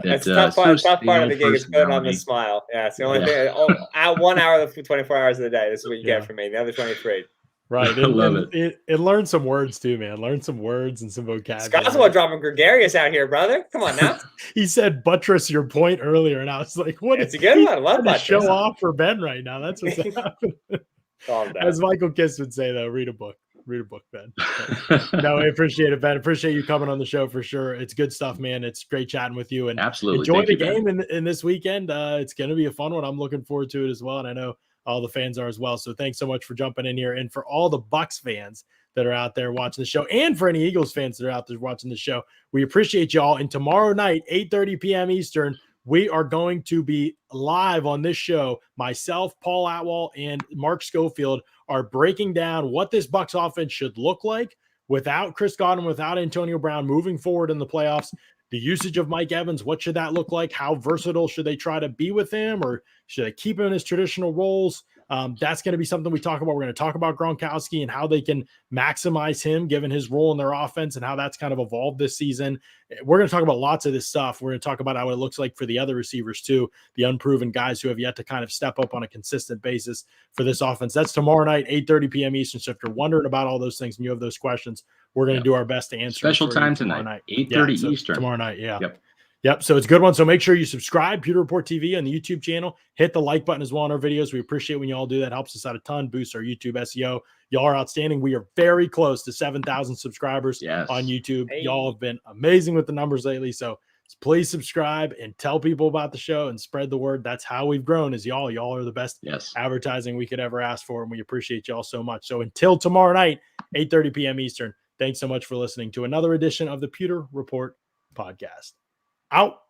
That's the tough part of the gig is putting on the smile. Yeah, it's the only thing. At 1 hour of the 24 hours of the day, this is what you get from me. The other 23. Right. I love it. And learn some words too, man. Learn some words and some vocabulary. Scott's what dropping gregarious out here, brother. Come on now. He said buttress your point earlier, and I was like, what? It's a good one. I love buttress. Show off for Ben right now. That's what's happening. As Michael Kiss would say, though, read a book. Read a book, Ben. No, I appreciate it, Ben. Appreciate you coming on the show for sure. It's good stuff, man. It's great chatting with you. And absolutely enjoy the game in this weekend. It's going to be a fun one. I'm looking forward to it as well. And I know all the fans are as well. So thanks so much for jumping in here. And for all the Bucs fans that are out there watching the show, and for any Eagles fans that are out there watching the show, we appreciate y'all. And tomorrow night, 8:30 p.m. Eastern, we are going to be live on this show. Myself, Paul Atwell, and Mark Schofield are breaking down what this Bucs offense should look like without Chris Godwin, without Antonio Brown moving forward in the playoffs. The usage of Mike Evans, what should that look like? How versatile should they try to be with him, or should they keep him in his traditional roles? That's going to be something we talk about. We're going to talk about Gronkowski and how they can maximize him given his role in their offense and how that's kind of evolved this season. We're going to talk about lots of this stuff. We're going to talk about how it looks like for the other receivers too, the unproven guys who have yet to kind of step up on a consistent basis for this offense. That's tomorrow night, 8:30 p.m. Eastern. So if you're wondering about all those things and you have those questions, we're going to do our best to answer. Special time tonight, 8:30 Eastern. Tomorrow night, Yep. So it's a good one. So make sure you subscribe, Pewter Report TV on the YouTube channel. Hit the like button as well on our videos. We appreciate when you all do that. Helps us out a ton. Boosts our YouTube SEO. Y'all are outstanding. We are very close to 7,000 subscribers on YouTube. Hey. Y'all have been amazing with the numbers lately. So please subscribe and tell people about the show and spread the word. That's how we've grown, is y'all. Y'all are the best advertising we could ever ask for, and we appreciate y'all so much. So until tomorrow night, 8:30 p.m. Eastern, thanks so much for listening to another edition of the Pewter Report podcast. Out.